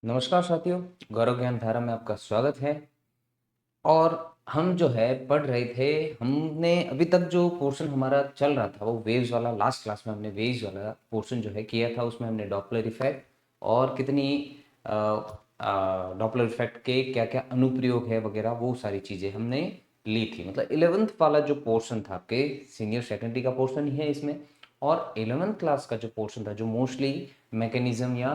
नमस्कार साथियों, गौरव ज्ञान धारा में आपका स्वागत है। और हम जो है पढ़ रहे थे, हमने अभी तक जो पोर्शन हमारा चल रहा था वो वेव्स वाला। लास्ट क्लास में हमने वेव्स वाला पोर्शन जो है किया था। उसमें हमने डॉपलर इफेक्ट और कितनी डॉपलर इफेक्ट के क्या क्या अनुप्रयोग है वगैरह वो सारी चीज़ें हमने ली थी। मतलब 11th वाला जो पोर्शन था आपके सीनियर सेकेंडरी का पोर्शन ही है इसमें। और 11th क्लास का जो पोर्शन था जो मोस्टली मैकेनिज्म या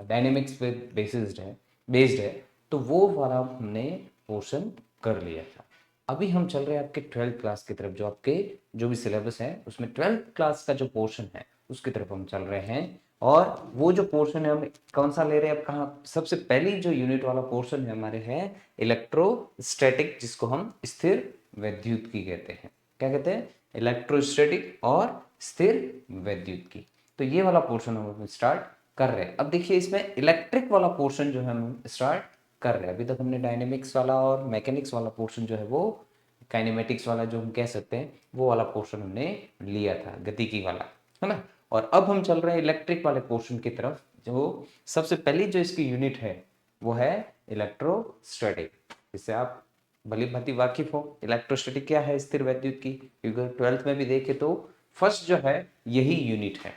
डायनेमिक्स पे बेस्ड है, तो वो वाला हमने पोर्शन कर लिया था। अभी हम चल रहे हैं आपके 12th क्लास की तरफ। जो आपके जो भी सिलेबस है उसमें 12th क्लास का जो पोर्शन है उसकी तरफ हम चल रहे हैं। और वो जो पोर्शन है हम कौन सा ले रहे हैं, अब कहाँ सबसे पहली जो यूनिट वाला पोर्शन है हमारे है इलेक्ट्रोस्टैटिक, जिसको हम स्थिर वैद्युत की कहते हैं। क्या कहते हैं? इलेक्ट्रोस्टैटिक और स्थिर वैद्युत की। तो ये वाला पोर्शन हम स्टार्ट कर रहे हैं। अब देखिए इसमें इलेक्ट्रिक वाला पोर्शन जो है हम स्टार्ट कर रहे हैं। अभी तक हमने डायनेमिक्स वाला और मैकेनिक्स वाला पोर्शन जो है वो, काइनेमेटिक्स वाला जो हम कह सकते हैं वो वाला पोर्शन हमने लिया था, गतिकी वाला, है ना। और अब हम चल रहे हैं इलेक्ट्रिक वाले पोर्शन की तरफ। जो सबसे पहली जो इसकी यूनिट है वो है इलेक्ट्रोस्टैटिक। इससे आप भली भांति वाकिफ हो। इलेक्ट्रोस्टैटिक क्या है स्थिर वैद्युत की, क्योंकि 12th में भी देखे तो फर्स्ट जो है यही यूनिट है।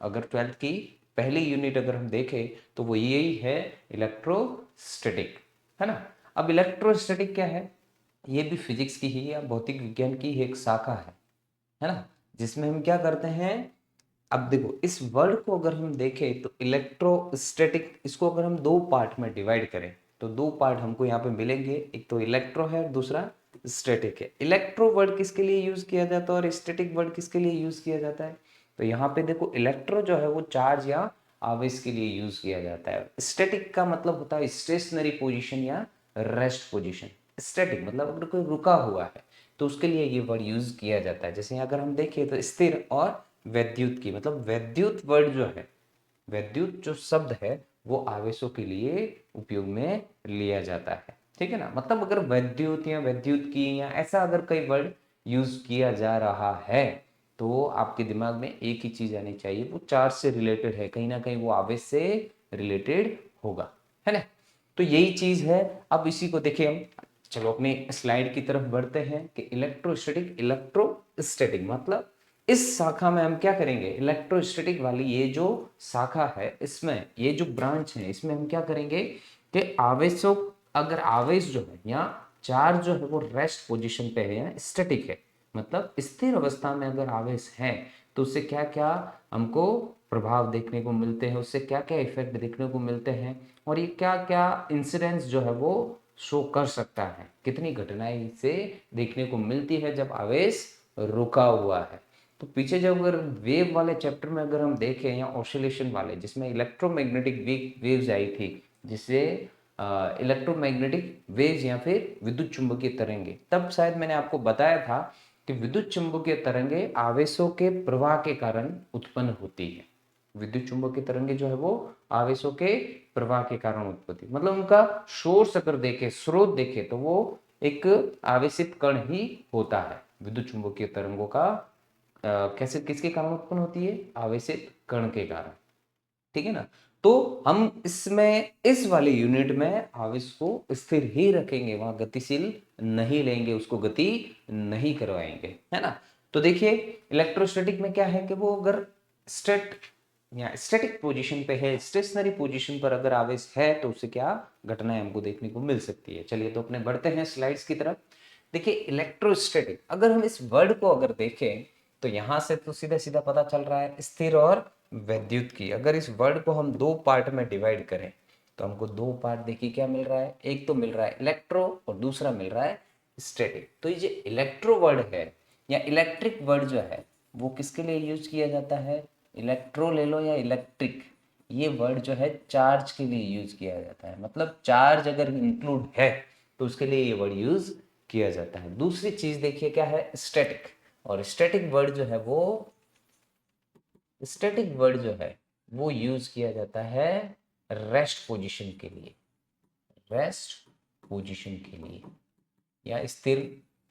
अगर 12th की पहली यूनिट अगर हम देखें तो वो यही है, इलेक्ट्रोस्टैटिक, है ना। अब इलेक्ट्रोस्टैटिक क्या है? ये भी फिजिक्स की ही या भौतिक विज्ञान की एक शाखा है ना, जिसमें हम क्या करते हैं। अब देखो इस वर्ड को अगर हम देखें तो इलेक्ट्रोस्टैटिक, इसको अगर हम दो पार्ट में डिवाइड करें तो दो पार्ट हमको यहाँ पे मिलेंगे। एक तो इलेक्ट्रो है और दूसरा स्टैटिक है। इलेक्ट्रो वर्ड किसके लिए यूज किया जाता है और स्टैटिक वर्ड किसके लिए यूज किया जाता है? तो यहाँ पे देखो इलेक्ट्रो जो है वो चार्ज या आवेश के लिए यूज किया जाता है। स्टैटिक का मतलब होता है स्टेशनरी पोजिशन या रेस्ट पोजिशन। स्टैटिक मतलब अगर कोई रुका हुआ है तो उसके लिए ये वर्ड यूज किया जाता है। जैसे अगर हम देखें तो स्थिर और वैद्युत की, मतलब वैद्युत वर्ड जो है, वैद्युत जो शब्द है वो आवेशों के लिए उपयोग में लिया जाता है। ठीक है ना। मतलब अगर वैद्युत या वैद्युत की या ऐसा अगर कोई वर्ड यूज किया जा रहा है तो आपके दिमाग में एक ही चीज आनी चाहिए, वो चार्ज से रिलेटेड है, कहीं ना कहीं वो आवेश से रिलेटेड होगा, है ना। तो यही चीज है। अब इसी को देखिए हम, चलो अपने स्लाइड की तरफ बढ़ते हैं कि इलेक्ट्रोस्टैटिक, इलेक्ट्रोस्टैटिक मतलब इस शाखा में हम क्या करेंगे, इलेक्ट्रोस्टैटिक वाली ये जो शाखा है इसमें ये जो ब्रांच है इसमें हम क्या करेंगे कि आवेशों, अगर आवेश जो है या चार्ज जो है वो रेस्ट पोजीशन पे है या स्टैटिक है, मतलब स्थिर अवस्था में अगर आवेश है तो उससे क्या क्या हमको प्रभाव देखने को मिलते हैं, उससे क्या क्या इफेक्ट देखने को मिलते हैं, और ये क्या क्या इंसिडेंस जो है वो शो कर सकता है, कितनी घटनाएं इससे देखने को मिलती है जब आवेश रुका हुआ है। तो पीछे जब अगर वेव वाले चैप्टर में अगर हम देखें या ऑसिलेशन वाले, जिसमें इलेक्ट्रोमैग्नेटिक वेव्स आई थी, जिससे इलेक्ट्रोमैग्नेटिक वेव्स या फिर विद्युत चुंबकीय तरंगे, तब शायद मैंने आपको बताया था कि विद्युत चुंबकीय तरंगे आवेशों के प्रवाह के कारण उत्पन्न होती है। विद्युत चुंबकीय तरंगे जो है वो आवेशों के प्रवाह के कारण उत्पत्ति, मतलब उनका सोर्स अगर देखे, स्रोत देखे तो वो एक आवेशित कण ही होता है। विद्युत चुंबकीय तरंगों का कैसे किसके कारण उत्पन्न होती है? आवेशित कण के कारण। ठीक है ना। तो हम इसमें इस वाले यूनिट में आवेश को स्थिर ही रखेंगे, वहां गतिशील नहीं लेंगे, उसको गति नहीं करवाएंगे, है ना। तो देखिए इलेक्ट्रोस्टैटिक में क्या है कि वो अगर स्टेट या स्टैटिक पोजीशन पे है, स्टेशनरी पोजीशन पर अगर आवेश है तो उससे क्या घटनाएं हमको देखने को मिल सकती है। चलिए तो अपने बढ़ते हैं स्लाइड्स की तरफ। देखिए इलेक्ट्रोस्टैटिक, अगर हम इस वर्ड को अगर देखें तो यहां से तो सीधा सीधा पता चल रहा है स्थिर और वैद्युत की। अगर इस वर्ड को हम दो पार्ट में डिवाइड करें तो हमको दो पार्ट देखिए क्या मिल रहा है, एक तो मिल रहा है इलेक्ट्रो और दूसरा मिल रहा है स्टैटिक। तो ये जो इलेक्ट्रो वर्ड है या इलेक्ट्रिक वर्ड जो है वो किसके लिए यूज किया जाता है? इलेक्ट्रो ले लो या इलेक्ट्रिक, ये वर्ड जो है चार्ज के लिए यूज किया जाता है। मतलब चार्ज अगर इंक्लूड है तो उसके लिए ये वर्ड यूज किया जाता है। दूसरी चीज देखिए क्या है, स्टैटिक। और स्टैटिक वर्ड जो है वो, स्टैटिक वर्ड जो है वो यूज किया जाता है रेस्ट पोजीशन के लिए, रेस्ट पोजीशन के लिए या स्थिर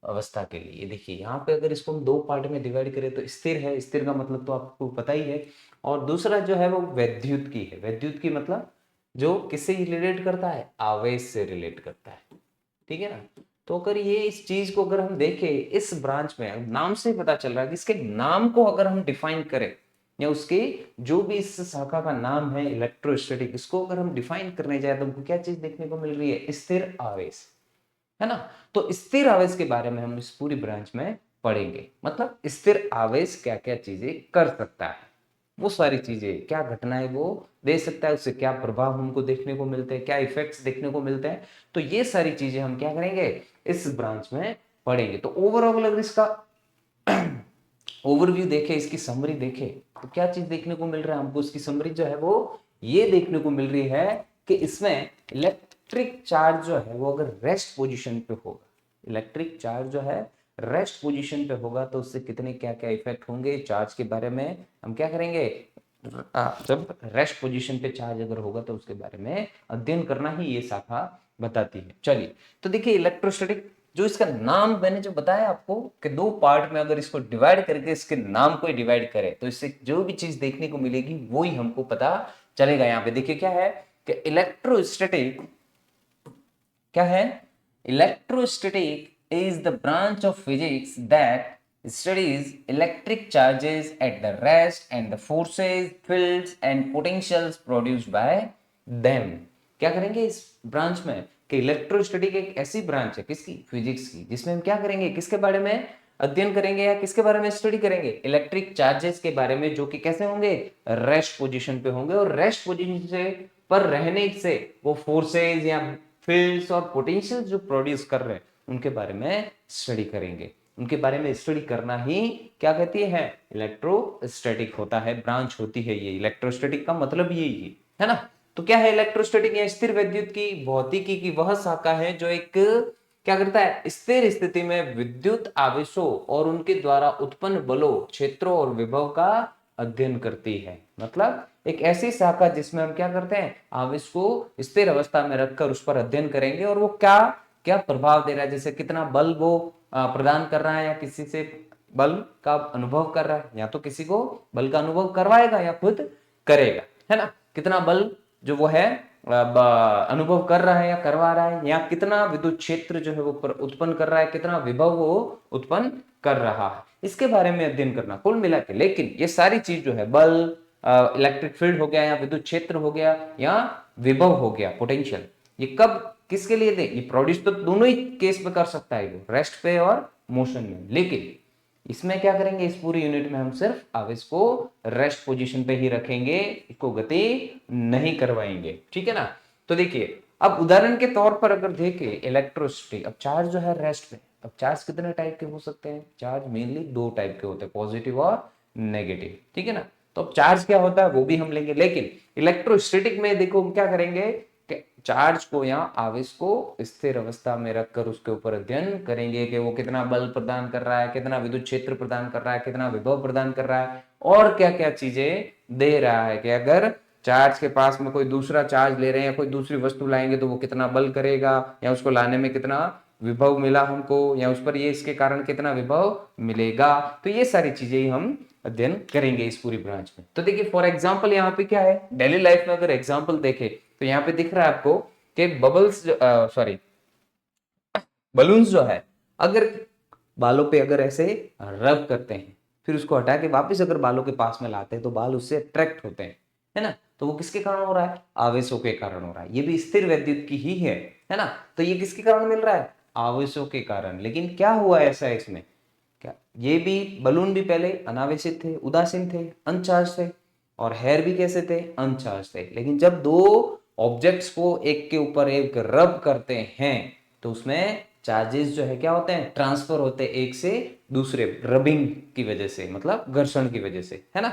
अवस्था के लिए। देखिए यहाँ पे अगर इसको हम दो पार्ट में डिवाइड करें तो स्थिर है, स्थिर का मतलब तो आपको पता ही है, और दूसरा जो है वो वैद्युत की है। वैद्युत की मतलब जो किससे रिलेट करता है, आवेश से रिलेट करता है, ठीक है ना। तो अगर ये इस चीज को अगर हम देखें इस ब्रांच में, नाम से पता चल रहा है कि इसके नाम को अगर हम डिफाइन करें, या उसके जो भी इस शाखा का नाम है इलेक्ट्रोस्टैटिक, इसको अगर हम डिफाइन करने जाए तो हमको क्या चीज देखने को मिल रही है, स्थिर आवेश, है ना। तो स्थिर आवेश के बारे में हम इस पूरी ब्रांच में पढ़ेंगे, मतलब स्थिर आवेश क्या क्या चीजें कर सकता है, वो सारी चीजें क्या घटनाएं वो दे सकता है, उससे क्या प्रभाव हमको देखने को मिलते हैं, क्या इफेक्ट्स देखने को मिलते हैं। तो ये सारी चीजें हम क्या करेंगे इस ब्रांच में पढ़ेंगे। तो ओवरऑल अगर इसका ओवरव्यू देखे, इसकी समरी देखे, तो क्या चीज देखने को मिल रहा है हमको, इसकी समरी जो है वो ये देखने को मिल रही है कि इसमें इलेक्ट्रिक चार्ज जो है वो अगर रेस्ट पोजीशन पे होगा, इलेक्ट्रिक चार्ज जो है रेस्ट पोजीशन पे होगा, तो उससे कितने क्या क्या इफेक्ट होंगे चार्ज के बारे में हम क्या करेंगे, जब रेस्ट पोजीशन पे चार्ज अगर होगा तो उसके बारे में अध्ययन करना ही ये शाखा बताती है। चलिए, तो देखिए इलेक्ट्रोस्टैटिक जो इसका नाम मैंने जो बताया आपको कि दो पार्ट में अगर इसको डिवाइड करके इसके नाम को ही डिवाइड करें तो इससे जो भी चीज देखने को मिलेगी वो ही हमको पता चलेगा। यहाँ पे देखिए क्या है कि इलेक्ट्रोस्टैटिक क्या है, electrostatic is the branch of physics that studies electric charges at the rest and the forces, fields and potentials produced by them। क्या करेंगे इस ब्रांच में कि इलेक्ट्रोस्टैटिक एक ऐसी ब्रांच है किसकी, फिजिक्स की, जिसमें हम क्या करेंगे, किसके बारे में अध्ययन करेंगे या किसके बारे में स्टडी करेंगे, इलेक्ट्रिक चार्जेस के बारे में, जो कि कैसे होंगे, रेस्ट पोजीशन पे होंगे, और रेस्ट पोजीशन से पर रहने से वो फोर्सेज या फील्ड्स और पोटेंशियल जो प्रोड्यूस कर रहे हैं उनके बारे में स्टडी करेंगे। उनके बारे में स्टडी करना ही क्या कहती है, इलेक्ट्रोस्टैटिक होता है, ब्रांच होती है ये। इलेक्ट्रोस्टैटिक का मतलब यही है ना। तो क्या है इलेक्ट्रोस्टैटिक या स्थिर विद्युत की भौतिकी की वह शाखा है जो एक क्या करता है, स्थिर स्थिति में विद्युत आवेशों और उनके द्वारा उत्पन्न बलों, क्षेत्रों और विभव का अध्ययन करती है। मतलब एक ऐसी शाखा जिसमें हम क्या करते हैं, आवेश को स्थिर अवस्था में रखकर उस पर अध्ययन करेंगे और वो क्या क्या प्रभाव दे रहा है, जैसे कितना बल वो प्रदान कर रहा है, या किसी से बल का अनुभव कर रहा है, या तो किसी को बल का अनुभव करवाएगा या खुद करेगा, है ना। कितना बल जो वो है अनुभव कर रहा है या करवा रहा है, या कितना विद्युत क्षेत्र जो है वो उत्पन्न कर रहा है, कितना विभव वो उत्पन्न कर रहा है, इसके बारे में अध्ययन करना कुल मिला के। लेकिन ये सारी चीज जो है, बल, इलेक्ट्रिक फील्ड हो गया, या विद्युत क्षेत्र हो गया, या विभव हो गया, पोटेंशियल, ये कब किसके लिए दे, ये प्रोड्यूस तो दोनों ही केस में कर सकता है, वो रेस्ट पे और मोशन में। लेकिन इसमें क्या करेंगे, इस पूरी यूनिट में हम सिर्फ आवेश को रेस्ट पोजीशन पे ही रखेंगे, इसको गति नहीं करवाएंगे, ठीक है ना। तो देखिए अब उदाहरण के तौर पर अगर देखें इलेक्ट्रोसिटी, अब चार्ज जो है रेस्ट पे, अब चार्ज कितने टाइप के हो सकते हैं, चार्ज मेनली दो टाइप के होते हैं, पॉजिटिव और नेगेटिव, ठीक है ना। तो अब चार्ज क्या होता है वो भी हम लेंगे, लेकिन इलेक्ट्रोस्टैटिक में देखो हम क्या करेंगे, चार्ज को या आवेश को स्थिर अवस्था में रखकर उसके ऊपर अध्ययन करेंगे कि वो कितना बल प्रदान कर रहा है, कितना विद्युत क्षेत्र प्रदान कर रहा है, कितना विभव प्रदान कर रहा है, और क्या क्या चीजें दे रहा है, कि अगर चार्ज के पास में कोई दूसरा चार्ज ले रहे हैं या कोई दूसरी वस्तु लाएंगे तो वो कितना बल करेगा, या उसको लाने में कितना विभव मिला हमको, या उस पर ये इसके कारण कितना विभव मिलेगा। तो ये सारी चीजें ही हम अध्ययन करेंगे इस पूरी ब्रांच में। तो देखिए फॉर एग्जांपल यहाँ पे क्या है, डेली लाइफ में अगर एग्जांपल देखें तो यहाँ पे दिख रहा है आपको कि बबल्स, सॉरी बलून्स जो है, अगर बालों पे अगर ऐसे रब करते हैं, फिर उसको हटा के वापस अगर बालों के पास में लाते हैं तो बाल उससे अट्रैक्ट होते हैं, है ना। तो वो किसके कारण हो रहा है, आवेशों के कारण हो रहा है। ये भी स्थिर वैद्युत की ही है ना। तो ये किसके कारण मिल रहा है, आवेशों के कारण। लेकिन क्या हुआ ऐसा इसमें, क्या ये भी बलून भी पहले अनावेशित थे, उदासीन थे, अनचार्ज थे, और हेयर भी कैसे थे, अनचार्ज थे। लेकिन जब दो ऑब्जेक्ट्स को एक के ऊपर एक रब करते हैं तो उसमें चार्जेस जो है क्या होते हैं, ट्रांसफर होते हैं एक से दूसरे, रबिंग की वजह से, मतलब घर्षण की वजह से, है ना।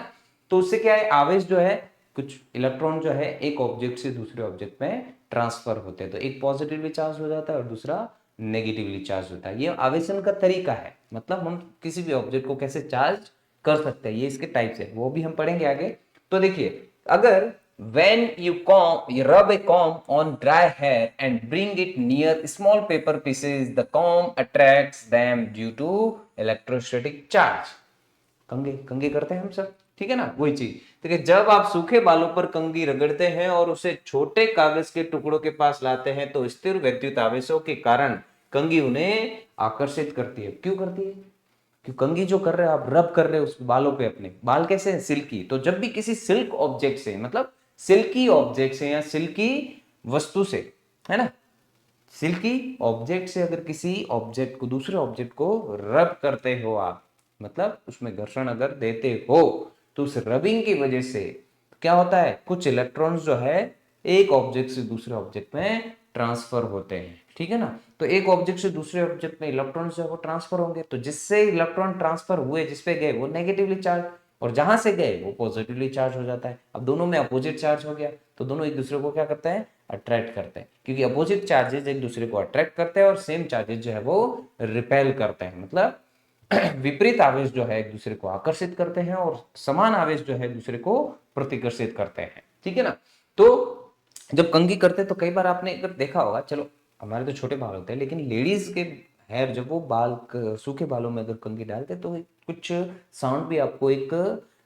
तो उससे क्या है, आवेश जो है, कुछ इलेक्ट्रॉन जो है एक ऑब्जेक्ट से दूसरे ऑब्जेक्ट में ट्रांसफर होते हैं, तो एक पॉजिटिवली चार्ज हो जाता है और दूसरा नेगेटिवली चार्ज होता है। ये आवेशन का तरीका है, मतलब हम किसी भी ऑब्जेक्ट को कैसे चार्ज कर सकते हैं, ये इसके टाइप्स है, वो भी हम पढ़ेंगे आगे। तो देखिए अगर when you rub a comb on dry hair and bring it near small paper pieces, the comb attracts them due to electrostatic charge. कंघी कंघी करते हैं हम सब, ठीक है ना, वही चीज। देखिए जब आप सूखे बालों पर कंघी रगड़ते हैं और उसे छोटे कागज के टुकड़ों के पास लाते हैं तो स्थिर विद्युत आवेशों के कारण कंघी उन्हें आकर्षित करती है। क्यों करती है? कि कंघी जो कर रहे हो आप, रब कर रहे हो उस बालों पे, अपने बाल कैसे हैं? सिल्की। तो जब भी किसी सिल्क ऑब्जेक्ट से, मतलब सिल्की ऑब्जेक्ट से या सिल्की वस्तु से, है ना, सिल्की ऑब्जेक्ट से अगर किसी ऑब्जेक्ट को, दूसरे ऑब्जेक्ट को रब करते हो आप, मतलब उसमें घर्षण अगर देते हो, तो उस रबिंग की वजह से क्या होता है, कुछ इलेक्ट्रॉन्स जो है एक ऑब्जेक्ट से दूसरे ऑब्जेक्ट में ट्रांसफर होते हैं, ठीक है ना। तो एक ऑब्जेक्ट से दूसरे ऑब्जेक्ट में इलेक्ट्रॉन्स जो है वो ट्रांसफर होंगे, तो जिससे इलेक्ट्रॉन ट्रांसफर हुए, जिसपे गए वो नेगेटिवली चार्ज, और जहां से गए वो पॉजिटिवली चार्ज हो जाता है। अब दोनों में अपोजिट चार्ज हो गया, तो दोनों एक दूसरे को क्या करते हैं, अट्रैक्ट करते हैं, क्योंकि अपोजिट चार्जेस एक दूसरे को अट्रैक्ट करते हैं और सेम चार्जेस जो है वो रिपेल करते हैं, मतलब विपरीत आवेश जो है एक दूसरे को आकर्षित करते हैं और समान आवेश जो है एक दूसरे को प्रतिकर्षित करते हैं, ठीक है ना। तो जब कंघी करते हैं तो कई बार आपने अगर देखा होगा, चलो हमारे तो छोटे बाल होते हैं, लेकिन लेडीज के हेयर जब वो बाल सूखे बालों में अगर कंघी डालते तो कुछ साउंड भी आपको, एक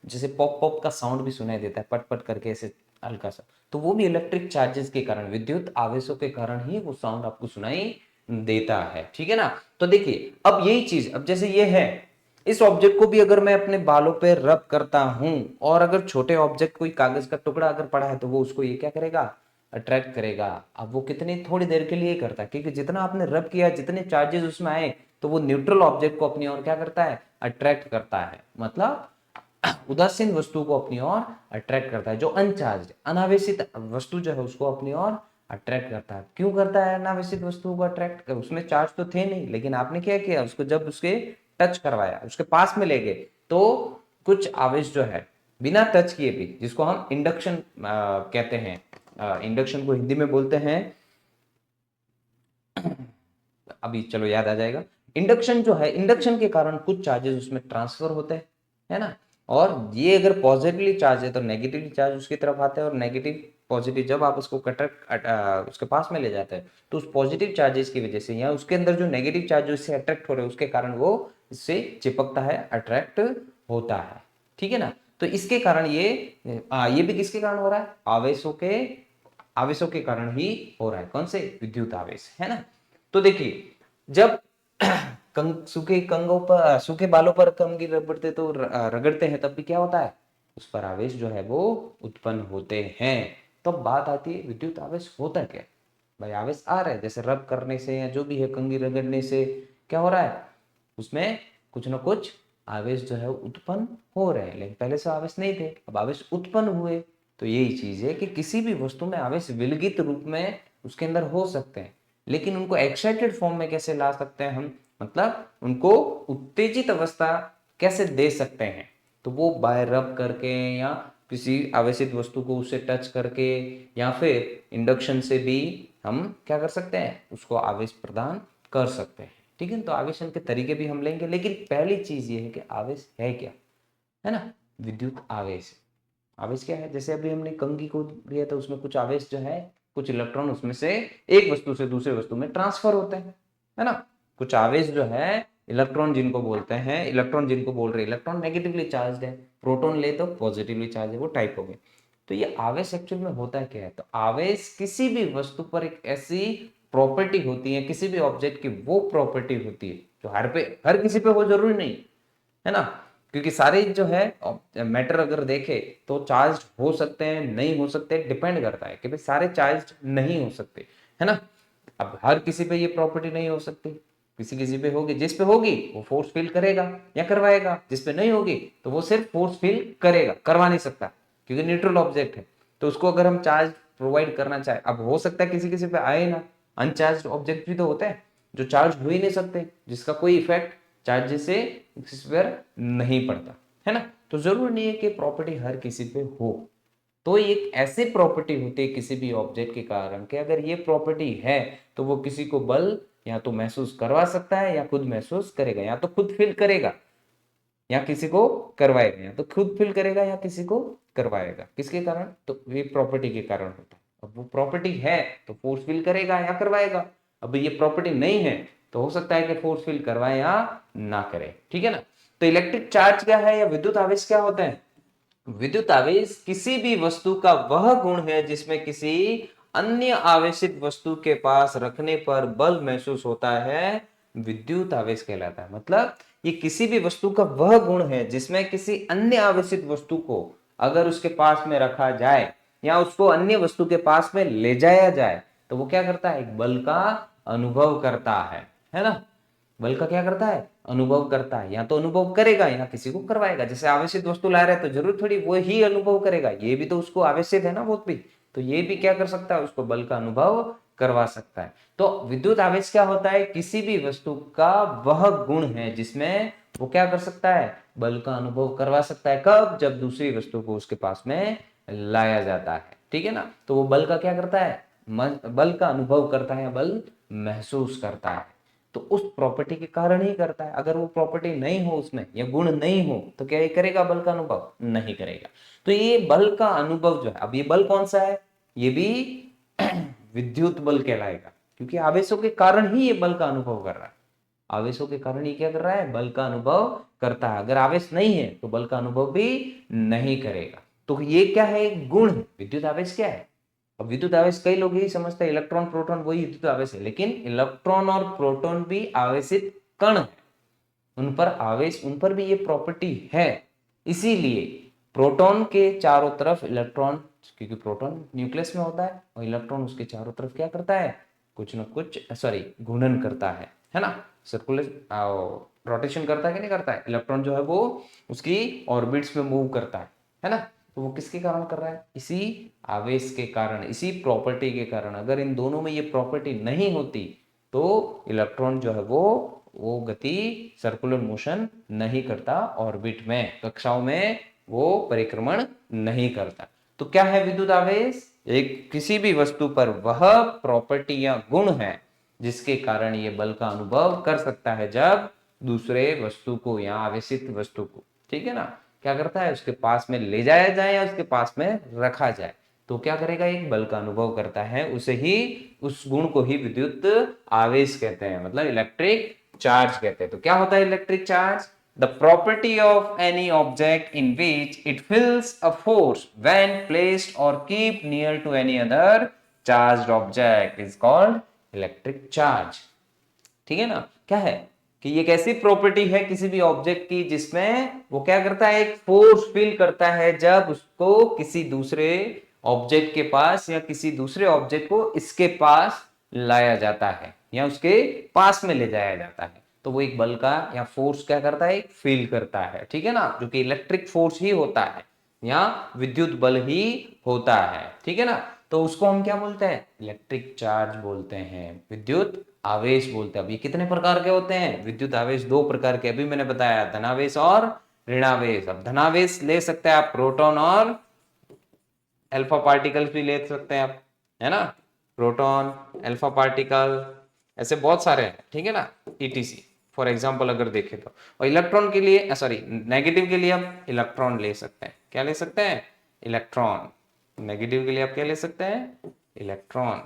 जैसे पॉप पॉप का साउंड भी सुनाई देता है, पट पट करके ऐसे हल्का सा, तो वो भी इलेक्ट्रिक चार्जेस के कारण, विद्युत आवेशों के कारण ही वो साउंड आपको सुनाई देता है, ठीक है ना। तो देखिए अब यही चीज, अब जैसे ये है, इस ऑब्जेक्ट को भी अगर मैं अपने बालों पे रब करता हूं और अगर छोटे ऑब्जेक्ट, कोई कागज का टुकड़ा अगर पड़ा है, तो वो उसको ये क्या करेगा, अट्रैक्ट करेगा। अब वो कितनी थोड़ी देर के लिए करता है, क्योंकि जितना आपने रब किया, जितने चार्जेस उसमें आए, तो वो न्यूट्रल ऑब्जेक्ट को अपनी ओर क्या करता है, अट्रैक्ट करता है, मतलब उदासीन वस्तु को अपनी ओर अट्रैक्ट करता है। जो अनचार्ज, अनावेशित वस्तु जो है उसको अपनी ओर अट्रैक्ट करता है। क्यों करता है अनावेशित वस्तुओं को अट्रैक्ट? उसमें चार्ज तो थे नहीं, लेकिन आपने क्या किया, उसको जब उसके टच करवाया, उसके पास में ले गए, तो कुछ आवेश जो है बिना टच किए भी, जिसको हम इंडक्शन कहते हैं, इंडक्शन को हिंदी में बोलते हैं, अभी चलो याद आ जाएगा। इंडक्शन जो है, इंडक्शन के कारण कुछ चार्जेस उसमें ट्रांसफर होते हैं, है ना। और ये अगर पॉजिटिवली चार्ज है तो नेगेटिवली चार्ज उसकी तरफ आता है, और नेगेटिव पॉजिटिव जब आप उसको उसके पास में ले जाते हैं, तो उस पॉजिटिव चार्जेस की वजह से या उसके अंदर जो नेगेटिव चार्ज इससे अट्रैक्ट हो रहे हैं उसके कारण वो इससे चिपकता है, अट्रैक्ट होता है, ठीक है ना। तो इसके कारण ये भी किसके कारण हो रहा है, आवेशों के कारण ही हो रहा है। कौन से? विद्युत आवेश, है ना। तो देखिए जब सूखे कंगों पर, सूखे बालों पर कंघी रगड़ते तो रगड़ते हैं, तब भी क्या होता है, उस पर आवेश जो है वो उत्पन्न होते हैं। तो बात आती है विद्युत आवेश होता क्या है? भाई आवेश आ रहा है, जैसे रब करने से या जो भी है कंघी रगड़ने से क्या हो रहा है, उसमें कुछ ना कुछ आवेश जो है उत्पन्न हो रहे हैं, लेकिन पहले से आवेश नहीं थे, अब आवेश उत्पन्न हुए। तो यही चीज है कि किसी भी वस्तु में आवेश विलगित रूप में उसके अंदर हो सकते हैं, लेकिन उनको एक्साइटेड फॉर्म में कैसे ला सकते हैं हम, मतलब उनको उत्तेजित अवस्था कैसे दे सकते हैं, तो वो बाय रब करके या किसी आवेशित वस्तु को उससे टच करके या फिर इंडक्शन से भी हम क्या कर सकते हैं, उसको आवेश प्रदान कर सकते हैं, ठीक है। तो आवेशन के तरीके भी हम लेंगे, लेकिन पहली चीज ये है कि आवेश है क्या, है ना। विद्युत आवेश, आवेश क्या है, जैसे अभी हमने कंघी को लिया था, उसमें कुछ आवेश जो है, कुछ इलेक्ट्रॉन उसमें से एक वस्तु से दूसरे वस्तु में ट्रांसफर होते हैं, है ना। कुछ आवेश जो है, इलेक्ट्रॉन जिनको बोलते हैं, इलेक्ट्रॉन जिनको बोल रहे हैं, इलेक्ट्रॉन नेगेटिवली चार्ज है, प्रोटॉन ले तो पॉजिटिवली चार्ज है, वो टाइप हो गए। तो ये आवेश एक्चुअल में होता क्या है, तो आवेश किसी भी वस्तु पर एक ऐसी प्रॉपर्टी होती है, किसी भी ऑब्जेक्ट की वो प्रॉपर्टी होती है जो हर किसी पे हो जरूरी नहीं, है ना। क्योंकि सारे जो है मैटर अगर देखे तो चार्ज हो सकते हैं, नहीं हो सकते, डिपेंड करता है कि भाई सारे चार्ज नहीं हो सकते, है ना। अब हर किसी पे ये प्रॉपर्टी नहीं हो सकती, किसी किसी पे होगी, जिस पे होगी वो फोर्स फील करेगा या करवाएगा, जिस पे नहीं होगी तो वो सिर्फ फोर्स फील करेगा, करवा नहीं सकता, क्योंकि न्यूट्रल ऑब्जेक्ट है। तो उसको अगर हम चार्ज प्रोवाइड करना चाहे, अब हो सकता है किसी किसी पे आए ना, अनचार्ज ऑब्जेक्ट भी तो होते हैं जो चार्ज हो ही नहीं सकते, जिसका कोई इफेक्ट चार्ज से इस पर नहीं पड़ता, है ना। तो जरूर नहीं है कि प्रॉपर्टी हर किसी पे हो, तो एक ऐसी प्रॉपर्टी होती है किसी भी ऑब्जेक्ट के कारण कि अगर ये प्रॉपर्टी है तो वो किसी को बल या तो महसूस करवा सकता है या खुद महसूस करेगा, या तो खुद फील करेगा, या किसी को करवाएगा, या तो खुद फिल करेगा या किसी को करवाएगा। किसके कारण? तो ये प्रॉपर्टी के कारण होता है। अब वो प्रॉपर्टी है तो फोर्स फिल करेगा या करवाएगा। अब ये प्रॉपर्टी नहीं है तो हो सकता है कि फोर्स फिल करवाए या ना करे, ठीक है ना। तो इलेक्ट्रिक चार्ज क्या है या विद्युत आवेश क्या होता है? विद्युत आवेश किसी भी वस्तु का वह गुण है जिसमें किसी अन्य आवेशित वस्तु के पास रखने पर बल महसूस होता है, विद्युत आवेश कहलाता है। मतलब ये किसी भी वस्तु का वह गुण है जिसमें किसी अन्य आवेशित वस्तु को अगर उसके पास में रखा जाए या उसको अन्य वस्तु के पास में ले जाया जाए तो वो क्या करता है? एक बल का अनुभव करता है ना। बल का क्या करता है? अनुभव करता है। या तो अनुभव करेगा या किसी को करवाएगा। जैसे आवेशित वस्तु ला रहे हैं तो जरूर थोड़ी वो ही अनुभव करेगा, ये भी तो उसको आवेशित है ना बहुत भी, तो ये भी क्या कर सकता है? उसको बल का अनुभव करवा सकता है। तो विद्युत आवेश क्या होता है? किसी भी वस्तु का वह गुण है जिसमें वो क्या कर सकता है? बल का अनुभव करवा सकता है। कब? जब दूसरी वस्तु को उसके पास में लाया जाता है, ठीक है ना। तो वो बल का क्या करता है? बल का अनुभव करता है, बल महसूस करता है। तो उस प्रॉपर्टी के कारण ही करता है। अगर वो प्रॉपर्टी नहीं हो उसमें या गुण नहीं हो तो क्या ये करेगा? बल का अनुभव नहीं करेगा। तो ये बल का अनुभव जो है, अब ये बल कौन सा है? ये भी विद्युत बल कहलाएगा, क्योंकि आवेशों के कारण ही ये बल का अनुभव कर रहा है। आवेशों के कारण ये क्या कर रहा है? बल का अनुभव करता है। अगर आवेश नहीं है तो बल का अनुभव भी नहीं करेगा। तो ये क्या है? एक गुण है। विद्युत आवेश क्या है? अब विद्युत आवेश कई लोग यही समझते हैं इलेक्ट्रॉन प्रोटॉन वही विद्युत आवेश है, लेकिन इलेक्ट्रॉन और प्रोटॉन भी आवेशित कण है। उन पर आवेश, उन पर भी ये प्रॉपर्टी है। इसीलिए प्रोटॉन के चारों तरफ इलेक्ट्रॉन, क्योंकि प्रोटॉन न्यूक्लियस में होता है और इलेक्ट्रॉन उसके चारों तरफ क्या करता है? कुछ न कुछ घूर्णन करता है ना। सर्कुलर रोटेशन करता है कि नहीं करता है? इलेक्ट्रॉन जो है वो उसकी ऑर्बिट्स में मूव करता है ना। तो वो किसके कारण कर रहा है? इसी आवेश के कारण, इसी प्रॉपर्टी के कारण। अगर इन दोनों में ये प्रॉपर्टी नहीं होती तो इलेक्ट्रॉन जो है वो गति, सर्कुलर मोशन नहीं करता, ऑर्बिट में, कक्षाओं में वो परिक्रमण नहीं करता। तो क्या है विद्युत आवेश? एक किसी भी वस्तु पर वह प्रॉपर्टी या गुण है जिसके कारण ये बल का अनुभव कर सकता है जब दूसरे वस्तु को या आवेशित वस्तु को, ठीक है ना, क्या करता है? उसके पास में ले जाया जाए या उसके पास में रखा जाए तो क्या करेगा? एक बल का अनुभव करता है। उसे ही, उस गुण को ही विद्युत आवेश कहते हैं, मतलब इलेक्ट्रिक चार्ज कहते हैं। तो क्या होता है electric charge? The property of any object in which it feels a force when placed or keep near to any other charged object is called electric charge। ठीक है ना। क्या है कि ये एक ऐसी प्रॉपर्टी है किसी भी ऑब्जेक्ट की जिसमें वो क्या करता है? एक फोर्स फील करता है जब उसको किसी दूसरे ऑब्जेक्ट के पास या किसी दूसरे ऑब्जेक्ट को इसके पास लाया जाता है या उसके पास में ले जाया जाता है। तो वो एक बल का या फोर्स क्या करता है? एक फील करता है, ठीक है ना, जो कि इलेक्ट्रिक फोर्स ही होता है या विद्युत बल ही होता है, ठीक है ना। तो उसको हम क्या बोलते हैं? इलेक्ट्रिक चार्ज बोलते हैं, विद्युत आवेश बोलते हैं। अब ये कितने प्रकार के होते हैं? विद्युत आवेश दो प्रकार के अभी मैंने बताया, धनावेश और ऋणावेश। अब धनावेश ले सकते हैं आप प्रोटॉन और अल्फा पार्टिकल्स भी ले सकते हैं आप, है ना। प्रोटॉन, अल्फा पार्टिकल, ऐसे बहुत सारे हैं, ठीक है ना, ईटीसी फॉर एग्जांपल अगर देखें तो। और इलेक्ट्रॉन के लिए, सॉरी नेगेटिव के लिए हम इलेक्ट्रॉन ले सकते हैं। क्या ले सकते हैं? इलेक्ट्रॉन। नेगेटिव के लिए आप क्या ले सकते हैं? इलेक्ट्रॉन,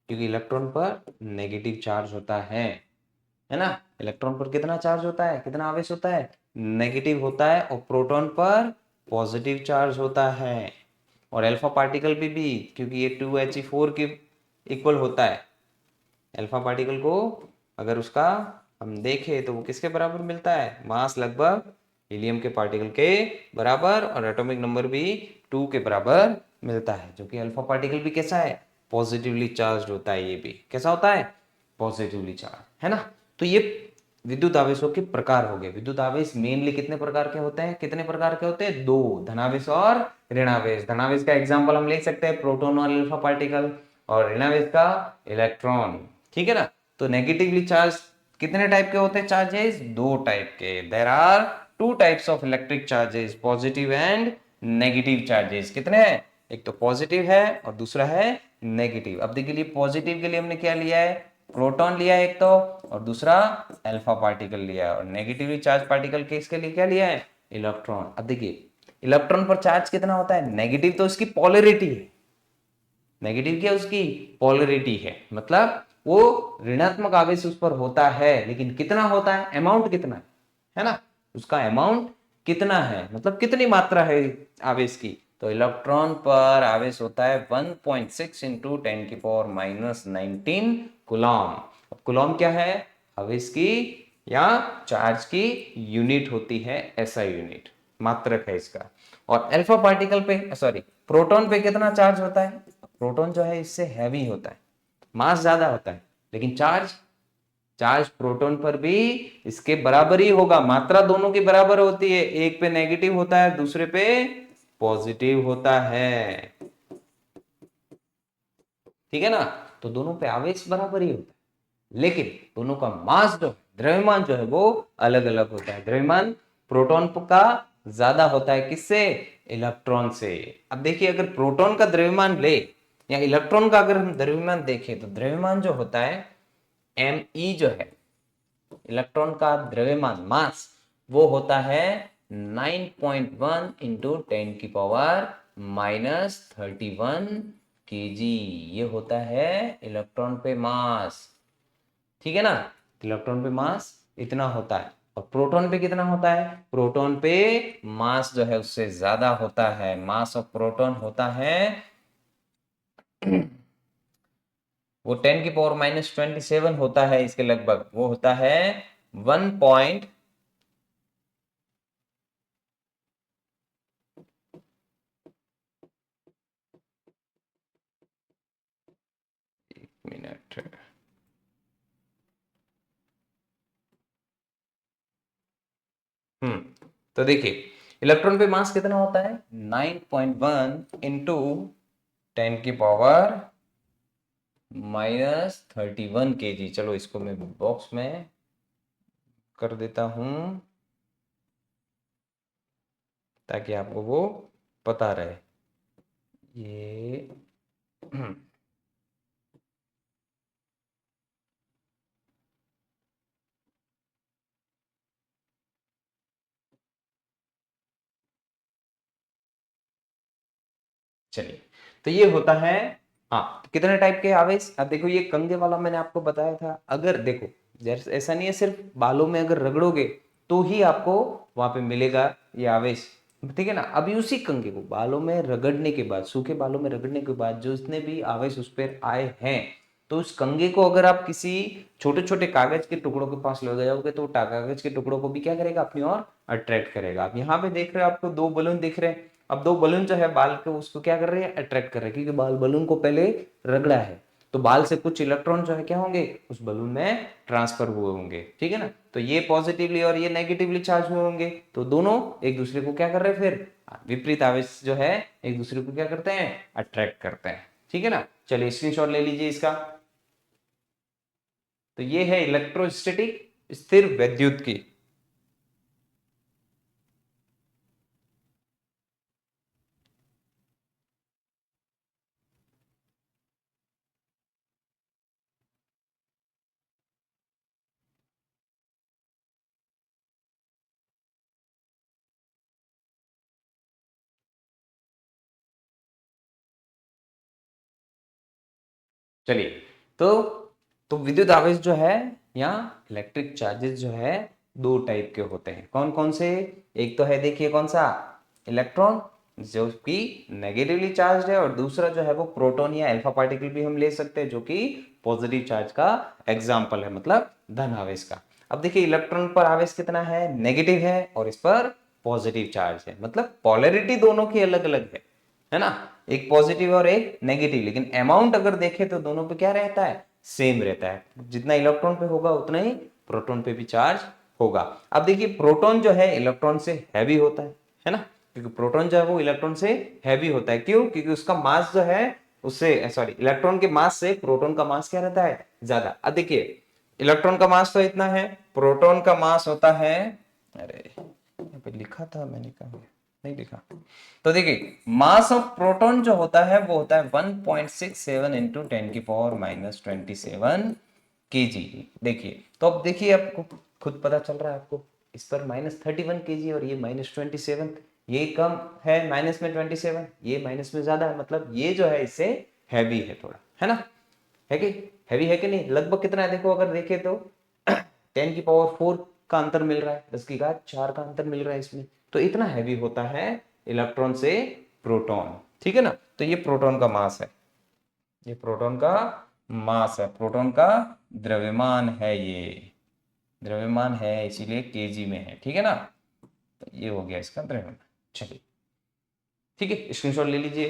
क्योंकि इलेक्ट्रॉन पर नेगेटिव चार्ज होता है ना। इलेक्ट्रॉन पर कितना चार्ज होता है? कितना आवेश होता है? नेगेटिव होता है। और प्रोटॉन पर पॉजिटिव चार्ज होता है। और अल्फा पार्टिकल भी क्योंकि ये 2He4 के इक्वल होता है। अल्फा पार्टिकल को अगर उसका हम देखें तो वो किसके बराबर मिलता है? मास लगभग हीलियम के पार्टिकल के बराबर, और एटॉमिक नंबर भी 2 के बराबर मिलता है। जो कि अल्फा पार्टिकल भी कैसा है? पॉजिटिवली चार्ज होता है। ये भी कैसा होता है? पॉजिटिवली चार्ज, है ना। तो ये विद्युत आवेशों के प्रकार हो गए। विद्युत आवेश मेनली कितने प्रकार के होते हैं? कितने प्रकार के होते हैं? दो, धनावेश और ऋणावेश। धनावेश का एग्जांपल हम ले सकते हैं प्रोटॉन और अल्फा पार्टिकल, और ऋणावेश का इलेक्ट्रॉन, ठीक है ना। तो नेगेटिवली चार्ज कितने टाइप के होते हैं? चार्जेस दो टाइप के। There are two types of electric charges, positive and negative charges. कितने हैं? एक तो पॉजिटिव है और दूसरा है नेगेटिव। अब देखिए पॉजिटिव के लिए हमने क्या लिया है? प्रोटॉन लिया है एक तो, और दूसरा अल्फा पार्टिकल लिया है, और नेगेटिवली चार्ज पार्टिकल के इसके लिए क्या लिया है, इलेक्ट्रॉन। अब देखिए इलेक्ट्रॉन पर चार्ज कितना होता है, नेगेटिव तो उसकी पोलरिटी है, नेगेटिव क्या उसकी पोलरिटी है, मतलब वो ऋणात्मक आवेश उस पर होता है, लेकिन कितना होता है, अमाउंट कितना है ना, उसका अमाउंट कितना है, मतलब कितनी मात्रा है आवेश की। तो इलेक्ट्रॉन पर आवेश होता है 1.6 इंटू 10⁻⁻19 कूलॉम। कूलॉम क्या है, आवेश की या चार्ज की यूनिट होती है, ऐसा यूनिट मात्रक है इसका। और अल्फा पार्टिकल पे सॉरी प्रोटॉन पे कितना चार्ज होता है, प्रोटॉन जो है इससे हैवी होता है, मास ज्यादा होता है, लेकिन चार्ज चार्ज प्रोटॉन पर भी इसके बराबर ही होगा, मात्रा दोनों की बराबर होती है, एक पे नेगेटिव होता है दूसरे पे पॉजिटिव होता है, ठीक है ना। तो दोनों पे आवेश बराबर ही होता है, लेकिन दोनों का मास जो है, द्रव्यमान जो है वो अलग अलग होता है। द्रव्यमान प्रोटॉन का ज्यादा होता है, किससे, इलेक्ट्रॉन से। अब देखिए अगर प्रोटॉन का द्रव्यमान ले या इलेक्ट्रॉन का अगर हम द्रव्यमान देखें, तो द्रव्यमान जो होता है me जो है, इलेक्ट्रॉन का द्रव्यमान मास, वो होता है 9.1 इंटू 10⁻31 kg, ये होता है इलेक्ट्रॉन पे मास, ठीक है ना। इलेक्ट्रॉन पे मास इतना होता है, और प्रोटॉन पे कितना होता है, प्रोटॉन पे मास जो है उससे ज्यादा होता है, मास ऑफ प्रोटॉन होता है वो 10⁻⁻27 होता है इसके लगभग, वो होता है 1 मिनट। तो देखिए इलेक्ट्रॉन पे मास कितना होता है, 9.1 इंटू 10⁻31 kg। चलो इसको मैं बॉक्स में कर देता हूं ताकि आपको वो पता रहे। ये चलिए, तो ये होता है, हाँ कितने टाइप के आवेश। अब देखो ये कंगे वाला मैंने आपको बताया था, अगर देखो जैसे ऐसा नहीं है सिर्फ बालों में अगर रगड़ोगे तो ही आपको वहां पे मिलेगा ये आवेश, ठीक है ना। अभी उसी कंगे को बालों में रगड़ने के बाद, सूखे बालों में रगड़ने के बाद जो जितने भी आवेश उस पर आए हैं, तो उस कंगे को अगर आप किसी छोटे छोटे कागज के टुकड़ों के पास ले जाओगे, तो कागज के टुकड़ों को भी क्या करेगा, अपनी ओर अट्रैक्ट करेगा। आप यहाँ पे देख रहे हो, आपको दो बलून दिख रहे हैं, अब दो बलून जो है बाल के उसको क्या कर रहे हैं, अट्रैक्ट कर रहे हैं, क्योंकि बाल बलून को पहले रगड़ा है, तो बाल से कुछ इलेक्ट्रॉन जो है क्या होंगे, उस बलून में ट्रांसफर हुए होंगे, ठीक है ना। तो ये पॉजिटिवली और ये नेगेटिवली चार्ज हुए होंगे, तो दोनों एक दूसरे को क्या कर रहे हैं, फिर विपरीत आवेश जो है एक दूसरे को क्या करते हैं, अट्रैक्ट करते हैं, ठीक है ना। चलिए स्क्रीनशॉट ले लीजिए इसका। तो ये है इलेक्ट्रोस्टैटिक, स्थिर वैद्युत की। चलिए, तो विद्युत आवेश जो है या इलेक्ट्रिक चार्जेस जो है दो टाइप के होते हैं, कौन कौन से, एक तो है देखिए कौन सा, इलेक्ट्रॉन जो कि नेगेटिवली चार्ज है, और दूसरा जो है वो प्रोटॉन या अल्फा पार्टिकल भी हम ले सकते हैं, जो कि पॉजिटिव चार्ज का एग्जाम्पल है, मतलब धन आवेश का। अब देखिए इलेक्ट्रॉन पर आवेश कितना है, नेगेटिव है, और इस पर पॉजिटिव चार्ज है, मतलब पोलैरिटी दोनों की अलग अलग है ना, एक पॉजिटिव और एक नेगेटिव, लेकिन अमाउंट अगर देखें तो दोनों पे क्या रहता है, सेम रहता है, जितना इलेक्ट्रॉन पे होगा उतना ही प्रोटॉन पे भी चार्ज होगा। अब देखिए प्रोटॉन जो है इलेक्ट्रॉन से हैवी होता है ना, क्योंकि प्रोटॉन जो है वो इलेक्ट्रॉन से हैवी होता है, क्यों, क्योंकि उसका मास जो है उससे सॉरी इलेक्ट्रॉन के मास से प्रोटॉन का मास क्या रहता है, ज्यादा। अब देखिए इलेक्ट्रॉन का मास तो इतना है, प्रोटॉन का मास होता है, अरे यहाँ पे लिखा था मैंने, कहा नहीं लिखा। तो देखिए मास ऑफ प्रोटॉन जो होता है वो होता है 1.67 इंटू 10⁻⁻27 kg। देखिए, तो अब देखिए आपको खुद पता चल रहा है आपको, इस पर -31 kg और ये -27, ये कम है माइनस में 27, ये माइनस में ज्यादा है, मतलब ये जो है इससे हैवी है थोड़ा, है ना, है कि हैवी है कि नहीं। लगभग कितना है देखो, अगर देखे तो 10⁴ का अंतर मिल रहा है, 10⁴ का अंतर मिल रहा है इसमें, तो इतना हैवी होता है इलेक्ट्रॉन से प्रोटॉन, ठीक है ना। तो ये प्रोटॉन का मास है, ये प्रोटॉन का मास है, प्रोटॉन का द्रव्यमान है, ये द्रव्यमान है इसीलिए केजी में है, ठीक है ना। तो ये हो गया इसका द्रव्यमान। चलिए ठीक है, स्क्रीनशॉट ले लीजिए।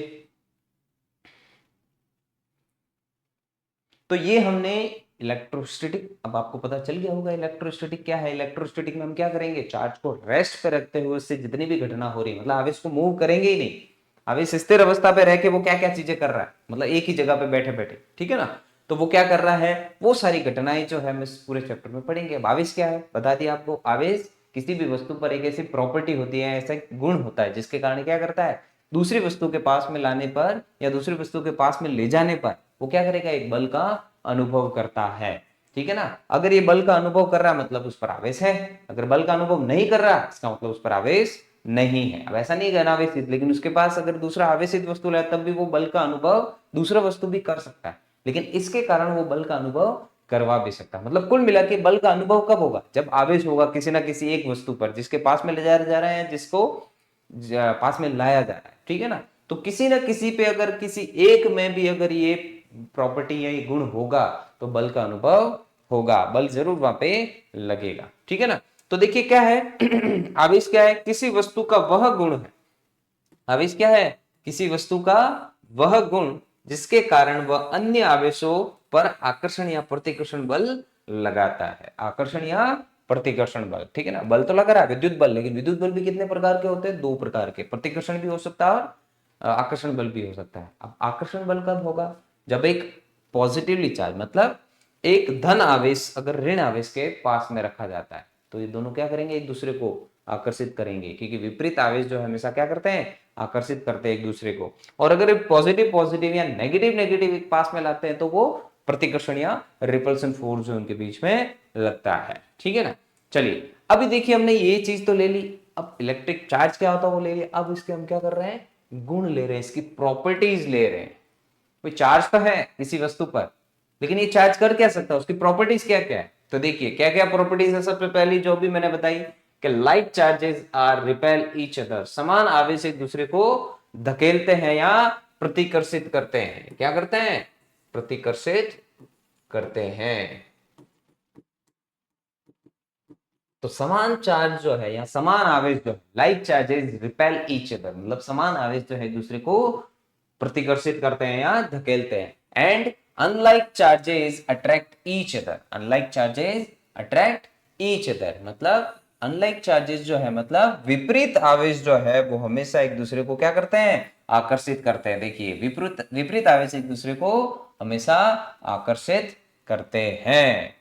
तो ये हमने इलेक्ट्रोस्टैटिक, अब आपको पता चल गया होगा इलेक्ट्रोस्टैटिक क्या है। इलेक्ट्रोस्टैटिक में हम क्या करेंगे, चार्ज को रेस्ट पे रखते हुए उससे जितनी भी घटना हो रही है, मतलब आवेश को मूव करेंगे ही नहीं, आवेश स्थिर अवस्था पे रह के वो क्या क्या चीजें कर रहा है, मतलब एक ही जगह पे बैठे बैठे, ठीक है ना। तो वो क्या कर रहा है, वो सारी घटनाएं जो है हम इस पूरे चैप्टर में पढ़ेंगे। अब आवेश क्या है बता दिया आपको, आवेश किसी भी वस्तु पर एक ऐसी प्रॉपर्टी होती है, ऐसा गुण होता है जिसके कारण क्या करता है, दूसरी वस्तु के पास में लाने पर या दूसरी वस्तु के पास में ले जाने पर वो क्या करेगा, एक बल का अनुभव करता है, ठीक है ना। अगर ये बल का अनुभव कर रहा है मतलब उस पर आवेश है, अगर बल का अनुभव नहीं कर रहा इसका मतलब उस पर आवेश नहीं है। अब ऐसा नहीं है अनावेशित, लेकिन उसके पास अगर दूसरा आवेशित वस्तु लाए तब भी वो बल का अनुभव दूसरा वस्तु भी कर सकता है, लेकिन इसके कारण वो बल का अनुभव करवा भी सकता है। मतलब कुल मिला के बल का अनुभव कब होगा, जब आवेश होगा किसी ना किसी एक वस्तु पर जिसके पास में ले जाया जा रहा है, जिसको पास में लाया जा रहा है, ठीक है ना। तो किसी ना किसी पे अगर किसी एक में भी अगर ये प्रॉपर्टी या ये गुण होगा तो बल का अनुभव होगा, बल जरूर वहां पे लगेगा, ठीक है ना। तो देखिए क्या है आवेश क्या है, किसी वस्तु का वह गुण है, आवेश क्या है, किसी वस्तु का वह गुण जिसके कारण वह अन्य आवेशों पर आकर्षण या प्रतिकर्षण बल लगाता है, आकर्षण या प्रतिकर्षण बल, ठीक है ना। बल तो लगा रहा है विद्युत बल, लेकिन विद्युत बल भी कितने प्रकार के होते हैं, दो प्रकार के, प्रतिकर्षण भी हो सकता है और आकर्षण बल भी हो सकता है। अब आकर्षण बल कब होगा, जब एक पॉजिटिवली चार्ज, मतलब एक धन आवेश अगर ऋण आवेश के पास में रखा जाता है तो ये दोनों क्या करेंगे, एक दूसरे को आकर्षित करेंगे, क्योंकि विपरीत आवेश जो हमेशा क्या करते हैं, आकर्षित करते हैं एक दूसरे को। और अगर पॉजिटिव पॉजिटिव या नेगेटिव नेगेटिव एक पास में लाते हैं तो वो प्रतिकर्षण या रिपल्सन फोर्स जो उनके बीच में लगता है, ठीक है ना। चलिए अभी देखिए हमने ये चीज तो ले ली, अब इलेक्ट्रिक चार्ज क्या होता है वो ले लिया, अब इसके हम क्या कर रहे हैं, गुण ले रहे हैं, इसकी प्रॉपर्टीज ले रहे हैं। कोई चार्ज तो है किसी वस्तु पर, लेकिन ये चार्ज कर क्या सकता है, उसकी प्रॉपर्टीज क्या क्या है। तो देखिए क्या क्या प्रॉपर्टीज है, सबसे पहली जो भी मैंने बताई कि like charges are repel each other, समान आवेश एक दूसरे को धकेलते हैं या प्रतिकर्षित करते हैं, क्या करते हैं, प्रतिकर्षित करते हैं। तो समान चार्ज जो है या समान आवेश जो है, like charges repel each other, मतलब समान आवेश जो है एक दूसरे को प्रतिकर्षित करते हैं या धकेलते हैं। And unlike charges attract each other, unlike charges attract each other, मतलब अनलाइक चार्जेस जो है मतलब विपरीत आवेश जो है वो हमेशा एक दूसरे को क्या करते हैं, आकर्षित करते हैं। देखिए विपरीत विपरीत आवेश एक दूसरे को हमेशा आकर्षित करते हैं,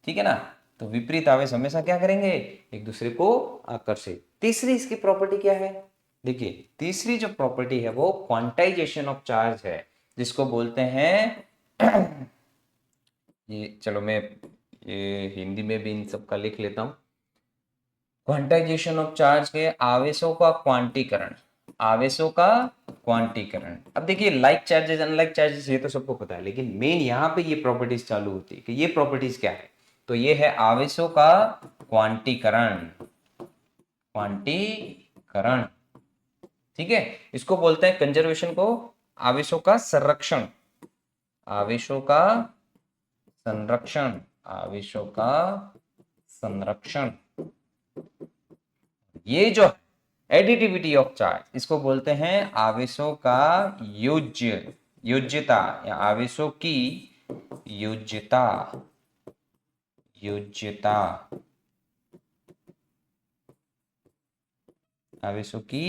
ठीक है ना। तो विपरीत आवेश हमेशा क्या करेंगे, एक दूसरे को आकर्षित। तीसरी इसकी प्रॉपर्टी क्या है, देखिए तीसरी जो प्रॉपर्टी है वो क्वांटाइजेशन ऑफ चार्ज है, जिसको बोलते हैं ये चलो मैं ये हिंदी में भी इन सब का लिख लेता हूं। क्वांटाइजेशन ऑफ चार्ज के आवेशों का क्वांटीकरण, आवेशों का क्वांटीकरण। अब देखिए लाइक चार्जेस अनलाइक चार्जेस ये तो सबको पता है, लेकिन मेन यहाँ पे ये प्रॉपर्टीज चालू होती है कि ये प्रॉपर्टीज क्या है, तो ये है आवेशों का क्वांटीकरण, क्वांटीकरण, ठीक है। इसको बोलते हैं कंजर्वेशन को आवेशों का संरक्षण, आवेशों का संरक्षण, आवेशों का संरक्षण। ये जो एडिटिविटी ऑफ चार्ज इसको बोलते हैं आवेशों का योज्य, योज्यता या आवेशों की योज्यता, योज्यता, आवेशों की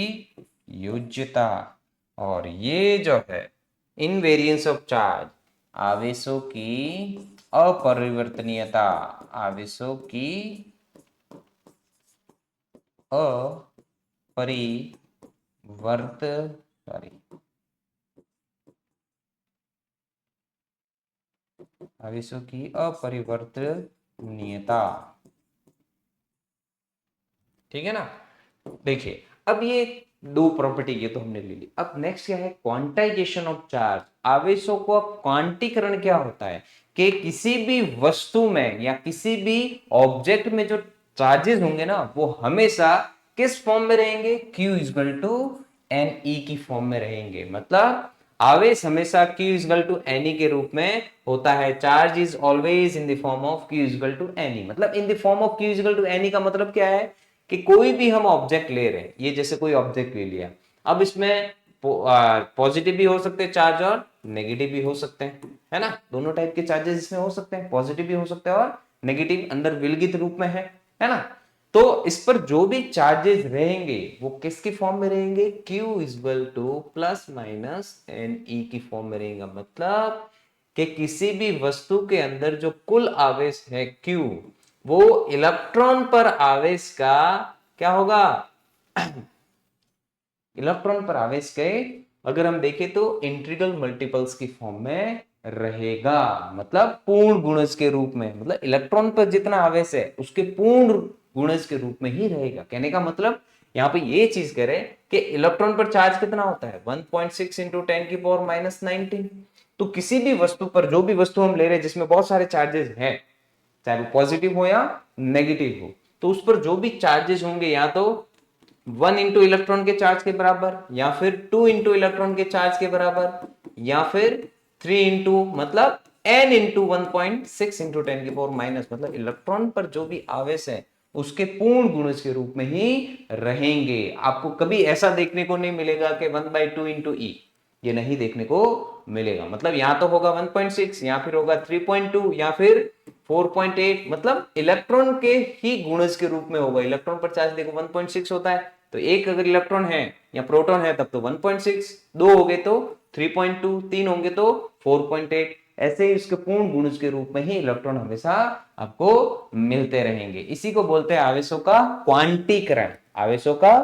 योज्यता। और ये जो है इनवेरियंस ऑफ चार्ज, आवेशों की अपरिवर्तनीयता, आवेशों की अपरिवर्त सॉरी आवेशों की अपरिवर्तनीयता। ठीक है ना। देखिए अब ये दो प्रॉपर्टी ये तो हमने ले ली। अब नेक्स्ट क्या है, क्वांटाइजेशन ऑफ चार्ज। आवेशों को क्वांटीकरण क्या होता है कि किसी भी वस्तु में या किसी भी ऑब्जेक्ट में जो चार्जेस होंगे ना वो हमेशा किस फॉर्म में रहेंगे, Q equal to N E की फॉर्म में रहेंगे। मतलब आवेश हमेशा Q equal to N e के रूप में होता है। Charge is always in the form of Q equal to N E. मतलब in the form of Q equal to N e का मतलब क्या है कि कोई भी हम ऑब्जेक्ट ले रहे हैं, ये जैसे कोई ऑब्जेक्ट ले लिया, अब इसमें पॉजिटिव भी हो सकते हैं चार्ज और नेगेटिव भी हो सकते हैं, है ना। दोनों टाइप के चार्जेस इसमें हो सकते हैं, पॉजिटिव भी हो सकते हैं और नेगेटिव अंदर विलगित रूप में है ना। तो इस पर जो भी चार्जेस रहेंगे वो किसकी फॉर्म में रहेंगे, Q equal to plus minus N ई की फॉर्म में रहेगा। मतलब कि किसी भी वस्तु के अंदर जो कुल आवेश है Q, वो इलेक्ट्रॉन पर आवेश का क्या होगा, इलेक्ट्रॉन पर आवेश के अगर हम देखें तो इंटीग्रल मल्टीपल्स की फॉर्म में रहेगा। मतलब पूर्ण गुणज के रूप में, मतलब इलेक्ट्रॉन पर जितना आवेश है उसके पूर्ण गुणज के रूप में ही रहेगा। कहने का मतलब यहां पे ये चीज कह रहे हैं कि इलेक्ट्रॉन पर चार्ज कितना होता है 1.6 इंटू 10 की पावर माइनस 19। तो किसी भी वस्तु पर, जो भी वस्तु हम ले रहे हैं जिसमें बहुत सारे चार्जेस हैं, चाहे वो पॉजिटिव हो या नेगेटिव हो, तो उस पर जो भी चार्जेस होंगे या तो 1 इंटू इलेक्ट्रॉन के चार्ज के बराबर, या फिर 2 इंटू इलेक्ट्रॉन के चार्ज के बराबर, या फिर 3 इंटू मतलब n इंटू 1.6 इंटू 10 की पावर माइनस, मतलब इलेक्ट्रॉन पर जो भी आवेश है उसके पूर्ण गुणज के रूप में ही रहेंगे। आपको कभी ऐसा देखने को नहीं मिलेगा कि 1/2 इंटू ई, ये नहीं देखने को मिलेगा। मतलब यहां तो होगा 1.6 या फिर होगा 3.2 या फिर 4.8, मतलब इलेक्ट्रॉन के ही गुणज के रूप में होगा। इलेक्ट्रॉन पर चार्ज देखो 1.6 होता है, तो एक अगर इलेक्ट्रॉन है या प्रोटॉन है तब तो 1.6, दो हो गए तो 3.2, तीन होंगे तो 4.8। ऐसे ही उसके पूर्ण गुणज के रूप में ही इलेक्ट्रॉन हमेशा आपको मिलते रहेंगे। इसी को बोलते हैं आवेशों का क्वांटीकरण। आवेशों का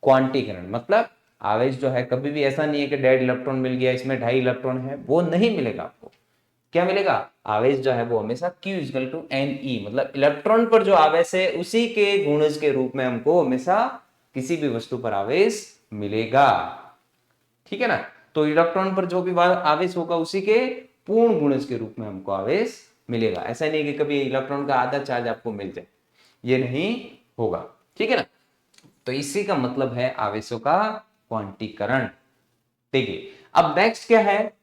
क्वांटीकरण मतलब आवेश जो है कभी भी ऐसा नहीं है कि डेड इलेक्ट्रॉन मिल गया इसमें 2.5 इलेक्ट्रॉन है, वो नहीं मिलेगा आपको। क्या मिलेगा, आवेश जो है वो हमेशा Q equal to N E, मतलब इलेक्ट्रॉन पर जो आवेश है उसी के गुणज के रूप में हमको हमेशा किसी भी वस्तु पर आवेश मिलेगा। ठीक है ना। तो इलेक्ट्रॉन पर जो भी आवेश होगा उसी के पूर्ण गुणज के रूप में हमको आवेश मिलेगा। ऐसा नहीं कि कभी इलेक्ट्रॉन का आधा चार्ज आपको मिल जाए, ये नहीं होगा। ठीक है ना। तो इसी का मतलब है आवेशों का क्वांटीकरण। देखिए अब नेक्स्ट क्या है,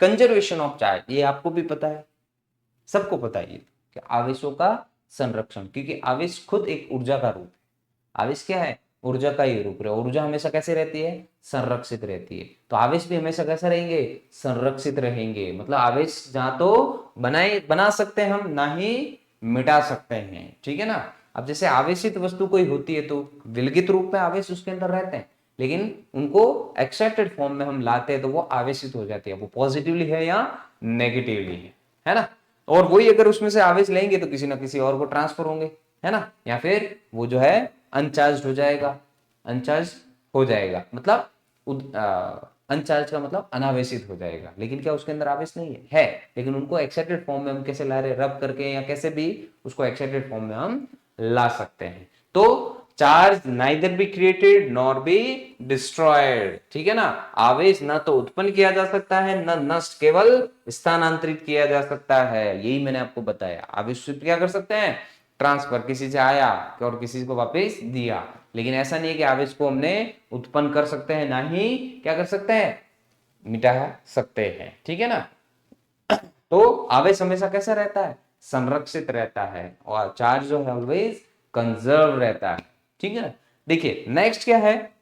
कंजर्वेशन ऑफ चार्ज। ये आपको भी पता है, सबको पता है ये कि आवेशों का संरक्षण, क्योंकि आवेश खुद एक ऊर्जा का रूप है। आवेश क्या है, ऊर्जा का ही रूप है। ऊर्जा हमेशा कैसे रहती है, संरक्षित रहती है। तो आवेश भी हमेशा कैसे रहेंगे, संरक्षित रहेंगे। मतलब आवेश जहां तो बना सकते हैं हम, ना ही मिटा सकते हैं। ठीक है ना। अब जैसे आवेशित वस्तु कोई होती है तो विलगित रूप में आवेश उसके अंदर रहते हैं, लेकिन उनको एक्साइटेड फॉर्म में हम लाते हैं तो वो आवेशित हो जाती है, वो पॉजिटिवली है या नेगेटिवली है ना। और वही अगर उसमें से आवेश लेंगे तो किसी ना किसी और को ट्रांसफर होंगे, है ना, या फिर वो जो है अनचार्ज हो जाएगा। अनचार्ज हो जाएगा मतलब अनचार्ज का मतलब अनावेशित हो जाएगा। लेकिन क्या उसके अंदर आवेश नहीं है लेकिन उनको एक्साइटेड फॉर्म में हम कैसे ला रहे, रब करके या कैसे भी उसको एक्साइटेड फॉर्म में हम ला सकते हैं। तो charge neither be created nor be destroyed. ठीक है ना। आवेश ना तो उत्पन्न किया जा सकता है न नष्ट, केवल स्थानांतरित किया जा सकता है। यही मैंने आपको बताया। आवेश क्या कर सकते हैं, ट्रांसफर, किसी से आया और किसी को वापस दिया। लेकिन ऐसा नहीं है कि आवेश को हमने उत्पन्न कर सकते हैं, ना ही क्या कर सकते हैं, मिटा सकते हैं। ठीक है ना। तो आवेश हमेशा कैसा रहता है, संरक्षित रहता है, और चार्ज जो है ऑलवेज कंजर्व रहता है। ठीक है ना। देखिए नेक्स्ट क्या है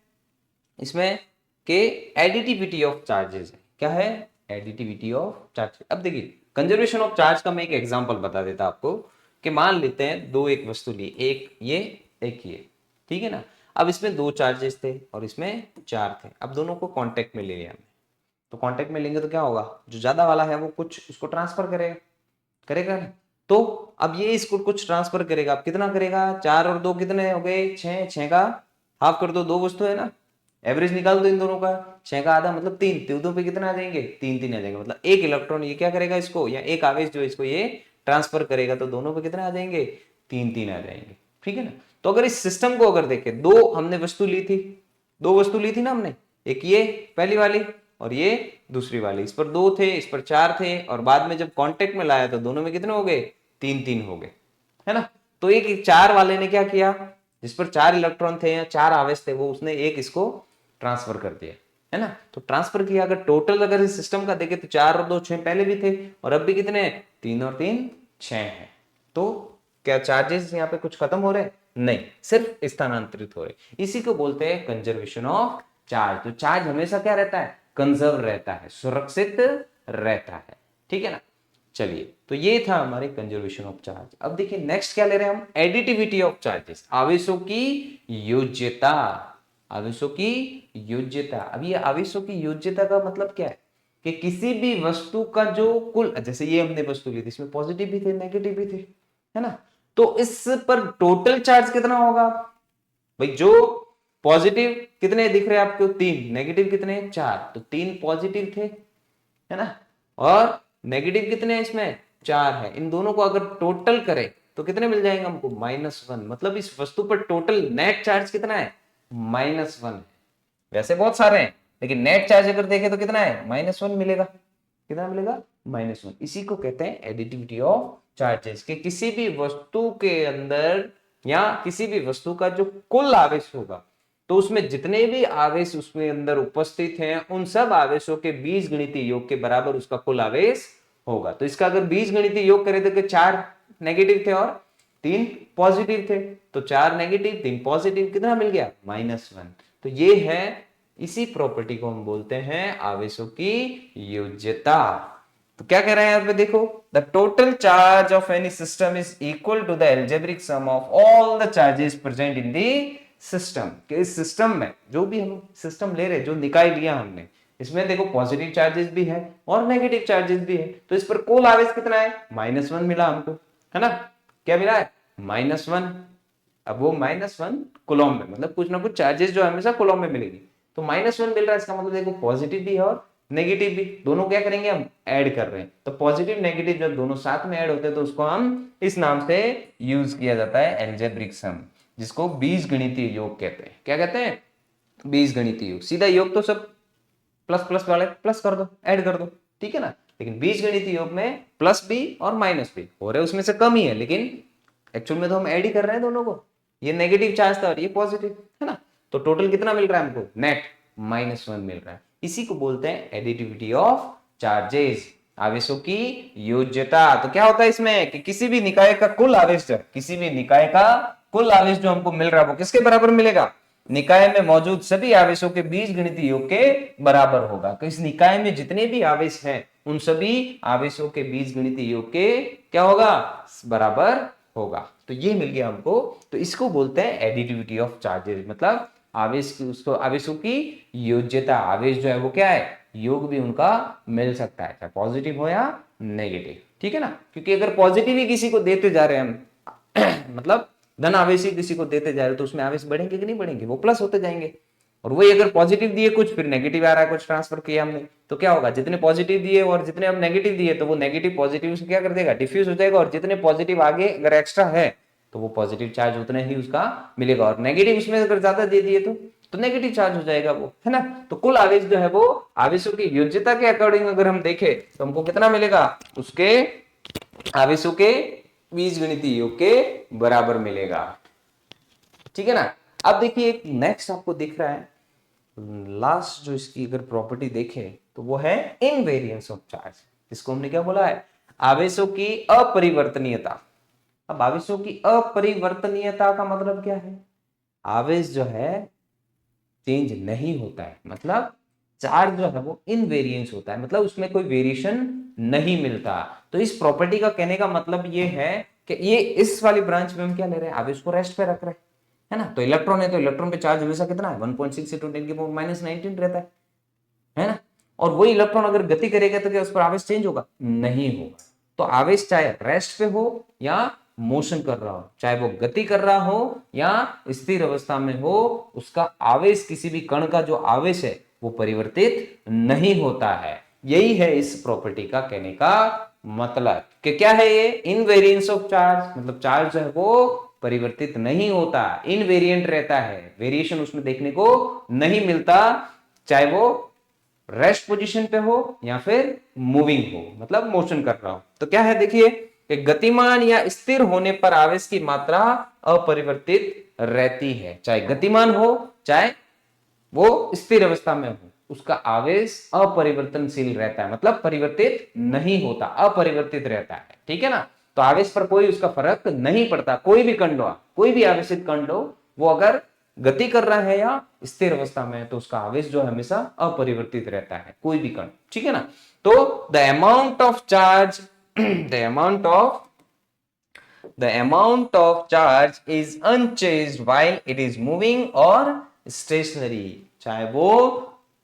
इसमें के एडिटिविटी ऑफ चार्जेस है। क्या है, एडिटिविटी ऑफ चार्ज। अब देखिए कंजर्वेशन ऑफ चार्ज का मैं एक एग्जांपल बता देता आपको कि मान लेते हैं दो एक वस्तु ली, एक ये एक ये, ठीक है ना। अब इसमें दो चार्जेस थे और इसमें चार थे। अब दोनों को कांटेक्ट में ले लिया हमने, तो कांटेक्ट में लेंगे तो क्या होगा, जो ज्यादा वाला है वो कुछ उसको ट्रांसफर करेगा, करेगा ना। तो अब ये इसको कुछ ट्रांसफर करेगा। अब कितना करेगा, चार और दो कितने हो गए, छह, छह का हाफ कर दो, दो वस्तु है ना, एवरेज निकाल दो इन दोनों का, 6 का आधा मतलब 3, तो दो पे कितना आ जाएंगे, 3 आ जाएंगे, मतलब एक इलेक्ट्रॉन ये क्या करेगा इसको, या एक आवेश जो इसको ये ट्रांसफर करेगा, तो दोनों पे कितने आ जाएंगे, 3 आ जाएंगे। ठीक है ना। तो अगर इस सिस्टम को अगर देखें, दो हमने वस्तु ली थी, दो वस्तु ली थी ना हमने, एक ये पहली वाली और ये दूसरी वाली, इस पर 2 थे, इस पर 4 थे, और बाद में जब कांटेक्ट में लाया तो दोनों में कितने हो गए, 3 हो गए, है ना। तो एक 4 वाले ने क्या किया, जिस पर 4 इलेक्ट्रॉन थे या 4 आवेश थे, वो उसने एक इसको ट्रांसफर कर दिया, है ना। तो ट्रांसफर किया, अगर टोटल अगर इस सिस्टम का देखें तो 4 और 2 6 पहले भी थे, और अब भी कितने, 3 और 3 6 है। तो क्या चार्जेस यहाँ पे कुछ खत्म हो रहे हैं, नहीं, सिर्फ स्थानांतरित हो रहे। इसी को बोलते हैं कंजर्वेशन ऑफ चार्ज। तो चार्ज हमेशा क्या रहता है, कंजर्व रहता है, सुरक्षित रहता है। ठीक है ना। चलिए, तो ये था हमारे कंजर्वेशन ऑफ चार्ज। अब देखिए नेक्स्ट क्या ले रहे हैं हम, एडिटिविटी ऑफ चार्जेस, आवेशों की योज्यता। आवेशों की योज्यता। अब ये आवेशों की योज्यता का मतलब क्या है, कि किसी भी वस्तु का जो कुल, जैसे ये हमने वस्तु ली थी, इसमें पॉजिटिव भी थे नेगेटिव भी थे, है ना। तो इस पर टोटल चार्ज कितना होगा भाई, जो पॉजिटिव कितने दिख रहे हैं आपको, 3, नेगेटिव कितने, 4, तो 3 पॉजिटिव थे, है ना, और नेगेटिव कितने हैं इसमें, 4 है। इन दोनों को अगर टोटल करें तो कितने मिल जाएंगे हमको, -1, मतलब इस वस्तु पर टोटल नेट चार्ज कितना है, -1 है। वैसे बहुत सारे हैं, लेकिन नेट चार्ज अगर देखें तो कितना है, -1 मिलेगा। कितना मिलेगा, -1। इसी को कहते हैं एडिटिविटी ऑफ चार्जेस, कि किसी भी वस्तु के अंदर या किसी भी वस्तु का जो कुल आवेश होगा, तो उसमें जितने भी आवेश उसमें अंदर उपस्थित हैं, उन सब आवेशों के बीजगणितीय योग के बराबर उसका कुल आवेश होगा। तो इसका अगर बीजगणितीय योग करें तो 4 नेगेटिव थे और 3 पॉजिटिव थे, तो 4 नेगेटिव 3 पॉजिटिव, कितना मिल गया, -1। तो ये है, इसी प्रॉपर्टी को हम बोलते हैं आवेशों की योज्यता। तो क्या कह रहे हैं यहाँ पे देखो, the total charge of any system is equal to the algebraic sum of all the charges present in the system. कि इस सिस्टम में जो भी हम सिस्टम ले रहे हैं, जो निकाय लिया हमने, इसमें देखो पॉजिटिव चार्जेस भी है और नेगेटिव चार्जेस भी है, तो इस पर कुल आवेश कितना है, -1 मिला हमको, है ना। क्या मिला है, -1। अब वो -1 कूलम में, मतलब कुछ ना कुछ चार्जेस जो हमेशा कूलम में मिलेगी, तो -1 मिल रहा है, इसका मतलब देखो पॉजिटिव भी है और नेगेटिव भी, दोनों क्या करेंगे हम, ऐड कर रहे हैं। तो पॉजिटिव नेगेटिव जब दोनों साथ में ऐड होते हैं तो उसको हम इस नाम से यूज किया जाता है, एल्जेब्रिक सम, जिसको बीजगणितीय योग कहते हैं। क्या कहते हैं, बीजगणितीय योग। सीधा योग तो सब प्लस प्लस वाले प्लस कर दो, ऐड कर दो, ठीक है ना। लेकिन बीजगणितीय योग में प्लस भी और माइनस भी हो रहे, उसमें से कम ही है, लेकिन एक्चुअल में तो हम ऐड ही कर रहे हैं दोनों को। ये नेगेटिव चार्ज था और ये पॉजिटिव, है ना। तो टोटल कितना मिल रहा है हमको, नेट -1 मिल रहा है। इसी को बोलते हैं एडिटिविटी ऑफ चार्जेस, आवेशों की योज्यता। तो क्या होता है इसमें, कि किसी भी निकाय का कुल आवेश, किसी भी निकाय का कुल आवेश जो हमको मिल रहा है वो किसके बराबर मिलेगा, निकाय में मौजूद सभी आवेशों के बीजगणितीय योग के बराबर होगा। तो इस निकाय में जितने भी आवेश हैं, उन सभी आवेशों के बीजगणितीय योग के क्या होगा, बराबर होगा। तो ये मिल गया हमको। तो इसको बोलते हैं एडिटिविटी ऑफ चार्जेस, मतलब आवेश की, उसको आवेशों की योज्यता। आवेश जो है वो क्या है, योग भी उनका मिल सकता है, चाहे पॉजिटिव हो या नेगेटिव, ठीक है ना। क्योंकि अगर पॉजिटिव ही किसी को देते जा रहे हैं हम मतलब धन आवेश ही किसी को देते जा रहे हैं, तो उसमें आवेश बढ़ेंगे कि नहीं बढ़ेंगे, वो प्लस होते जाएंगे। और वही अगर पॉजिटिव दिए कुछ, फिर नेगेटिव आ रहा है, कुछ ट्रांसफर किया हमने, तो क्या होगा, जितने पॉजिटिव दिए और जितने हम नेगेटिव दिए, तो वो नेगेटिव पॉजिटिव से क्या कर देगा, डिफ्यूज हो जाएगा, और जितने पॉजिटिव आगे अगर एक्स्ट्रा है तो वो पॉजिटिव चार्ज उतना ही उसका मिलेगा, और नेगेटिव उसमें अगर ज्यादा दे दिए तो नेगेटिव चार्ज हो जाएगा वो, है ना। तो कुल आवेश जो है वो आवेशों की योज्यता के अकॉर्डिंग अगर हम देखें तो हमको कितना मिलेगा, उसके आवेशों के बीजगणितीय योग के बराबर मिलेगा, ठीक है ना। अब देखिए एक नेक्स्ट आपको दिख रहा है, लास्ट जो इसकी अगर प्रॉपर्टी देखें तो वो है इनवेरियंस ऑफ चार्ज। इसको हमने क्या बोला है, आवेशों की अपरिवर्तनीयता। अब आवेशों की अपरिवर्तनीयता का मतलब क्या है, आवेश जो है चेंज नहीं होता है, मतलब चार्ज जो है वो इनवेरियंस होता है, मतलब उसमें कोई वेरिएशन नहीं मिलता। तो इस प्रॉपर्टी का कहने का मतलब ये है कि ये इस वाली ब्रांच में हम क्या ले रहे हैं, आवेश को रेस्ट पे रख रहे हैं, है ना। तो इलेक्ट्रॉन है, तो इलेक्ट्रॉन पे चार्ज हमेशा कितना है, 1.6 × 10⁻⁻19 रहता है ना। और वही इलेक्ट्रॉन अगर गति करेगा तो क्या उस पर आवेश चेंज होगा, नहीं होगा। तो आवेश चाहे रेस्ट पे हो या मोशन कर रहा हो, चाहे वो गति कर रहा हो या स्थिर अवस्था में हो, उसका आवेश, किसी भी कण का जो आवेश है वो परिवर्तित नहीं होता है। यही है इस प्रॉपर्टी का कहने का मतलब कि क्या है ये, इनवेरिएंस ऑफ चार्ज, मतलब चार्ज जो है वो परिवर्तित नहीं होता, इनवेरिएंट रहता है, वेरिएशन उसमें देखने को नहीं मिलता, चाहे वो रेस्ट पोजीशन पे हो या फिर मूविंग हो, मतलब मोशन कर रहा हो। तो क्या है देखिए कि गतिमान या स्थिर होने पर आवेश की मात्रा अपरिवर्तित रहती है, चाहे गतिमान हो चाहे वो स्थिर अवस्था में हो, उसका आवेश अपरिवर्तनशील रहता है, मतलब परिवर्तित नहीं होता, अपरिवर्तित रहता है। ठीक है ना, तो आवेश पर कोई उसका फर्क नहीं पड़ता, कोई भी कण लो, कोई भी आवेशित कण लो, वो अगर गति कर रहा है या स्थिर अवस्था में है तो उसका आवेश जो है हमेशा अपरिवर्तित रहता है, कोई भी कण। ठीक है ना, तो the amount of charge the amount of charge is unchanged while it is moving or stationary, चाहे वो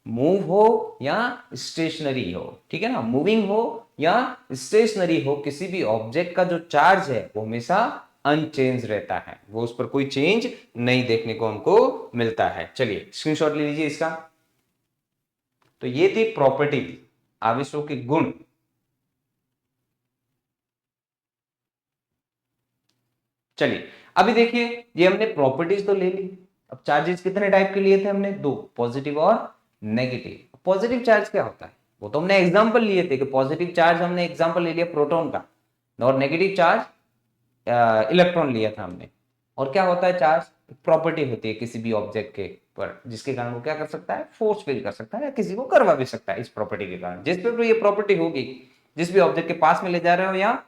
मूव हो या स्टेशनरी हो। ठीक है ना, मूविंग हो या स्टेशनरी हो, किसी भी ऑब्जेक्ट का जो चार्ज है वो हमेशा अनचेंज रहता है, वो उस पर कोई चेंज नहीं देखने को हमको मिलता है। चलिए स्क्रीनशॉट ले लीजिए इसका। तो ये थी प्रॉपर्टी, आवेशों के गुण। चलिए अभी देखिए, ये हमने प्रॉपर्टीज तो ले ली, अब चार्जेस कितने टाइप के लिए थे हमने, दो, पॉजिटिव और नेगेटिव। पॉजिटिव चार्ज क्या होता है वो तो हमने एग्जांपल लिए थे कि पॉजिटिव चार्ज हमने एग्जांपल ले लिया प्रोटॉन का, और नेगेटिव चार्ज इलेक्ट्रॉन लिया था हमने। और क्या होता है चार्ज, प्रॉपर्टी होती है किसी भी ऑब्जेक्ट के पर, जिसके कारण वो क्या कर सकता है, फोर्स फील कर सकता है या किसी को करवा भी सकता है इस प्रॉपर्टी के कारण। जिस पे ये प्रॉपर्टी होगी, जिस भी ऑब्जेक्ट के पास में ले जा रहे हो या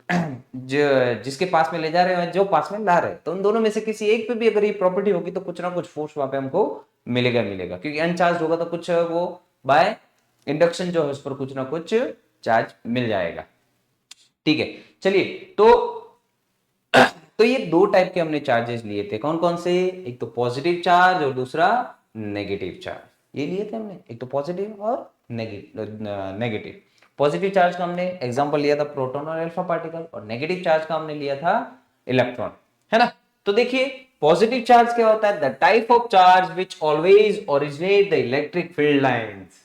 जिसके पास में ले जा रहे हो, जो पास में ला रहे हो, तो उन दोनों में से किसी एक पे भी अगर ये प्रॉपर्टी होगी तो कुछ ना कुछ फोर्स वहां पे हमको मिलेगा, क्योंकि अनचार्ज होगा तो कुछ वो बाय इंडक्शन जो है उस पर कुछ ना कुछ चार्ज मिल जाएगा। ठीक है, चलिए तो ये दो टाइप के हमने चार्जेस लिए थे, कौन कौन से, एक तो पॉजिटिव चार्ज और दूसरा नेगेटिव चार्ज, ये लिए थे हमने, एक तो पॉजिटिव और नेगेटिव। पॉजिटिव चार्ज का हमने एग्जांपल लिया था प्रोटॉन और अल्फा पार्टिकल, और नेगेटिव चार्ज का हमने लिया था इलेक्ट्रॉन, है ना। तो देखिए पॉजिटिव चार्ज क्या होता है, the type of charge which always originate the electric field lines.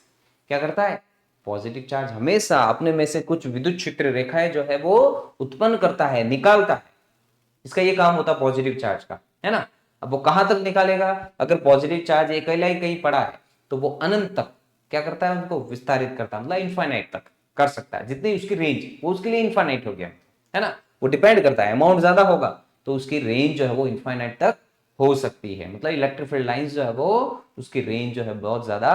क्या करता है, पॉजिटिव चार्ज हमेशा अपने में से कुछ विद्युत क्षेत्र रेखाएं जो है वो उत्पन्न करता है, निकालता है, इसका ये काम होता है पॉजिटिव चार्ज का, है ना। अब वो कहां तक निकालेगा, अगर पॉजिटिव चार्ज अकेला ही कहीं पड़ा है तो वो अनंत तक क्या करता है, उनको विस्तारित करता है, मतलब इनफाइनाइट तक कर सकता है, जितनी उसकी रेंज वो उसके लिए इनफाइनाइट हो गया, है ना। वो डिपेंड करता है, अमाउंट ज्यादा होगा तो उसकी रेंज जो है वो इनफाइनाइट तक हो सकती है, मतलब इलेक्ट्रिक फील्ड लाइंस जो है वो उसकी रेंज जो है बहुत ज्यादा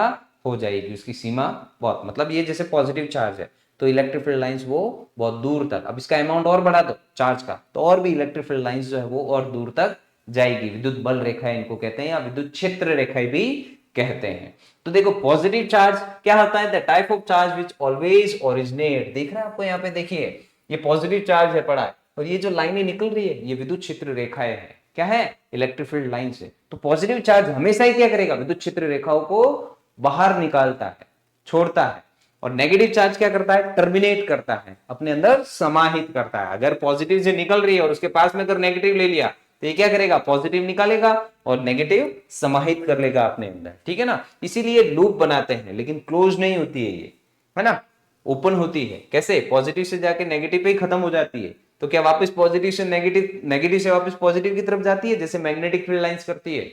हो जाएगी, उसकी सीमा बहुत, मतलब ये जैसे पॉजिटिव चार्ज है तो इलेक्ट्रिक फील्ड लाइंस वो बहुत दूर तक, अब इसका अमाउंट और बढ़ा दो चार्ज का तो और भी इलेक्ट्रिक फील्ड लाइंस जो है वो और दूर तक जाएगी, विद्युत बल रेखाएं इनको कहते हैं या विद्युत क्षेत्र रेखाएं भी कहते हैं। तो देखो पॉजिटिव चार्ज क्या होता है, the type of charge which always originate, देख रहे हैं आपको यहाँ पे देखिए ये पॉजिटिव चार्ज है पड़ा है, और ये जो लाइनें निकल रही है ये विद्युत क्षेत्र रेखाएं है, क्या है, इलेक्ट्रिक फील्ड लाइन से। तो पॉजिटिव चार्ज हमेशा ही क्या करेगा, विद्युत क्षेत्र रेखाओं को बाहर निकालता है, छोड़ता है, और नेगेटिव चार्ज क्या करता है, टर्मिनेट करता है, अपने अंदर समाहित करता है। अगर पॉजिटिव से निकल रही है और उसके पास में अगर नेगेटिव ले लिया तो ये क्या करेगा, पॉजिटिव निकालेगा और नेगेटिव समाहित कर लेगा अपने अंदर, ठीक है ना। इसीलिए लूप बनाते हैं, लेकिन क्लोज नहीं होती है ये, है ना, ओपन होती है। कैसे, पॉजिटिव से जाके नेगेटिव पे ही खत्म हो जाती है, तो क्या वापस पॉजिटिव से नेगेटिव, नेगेटिव से वापस पॉजिटिव की तरफ जाती है, जैसे मैग्नेटिक फील्ड लाइंस करती है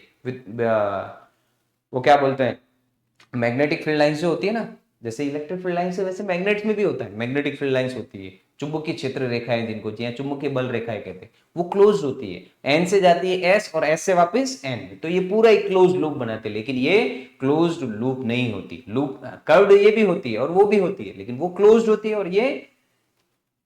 वो क्या बोलते हैं, मैग्नेटिक फील्ड लाइंस जो होती है ना, जैसे इलेक्ट्रिक फील्ड लाइंस है वैसे मैग्नेट्स में भी होता है, मैग्नेटिक फील्ड लाइंस होती है, चुंबकीय क्षेत्र रेखाएं जिनको जी चुंबकीय बल रेखाएं कहते हैं, वो क्लोज होती है, एन से जाती है एस और एस से वापस एन, तो ये पूरा एक क्लोज लूप बनाते हैं, लेकिन ये क्लोज्ड लूप नहीं होती, लूप कर्व्ड ये भी होती है और वो भी होती है, लेकिन वो क्लोज्ड होती है और ये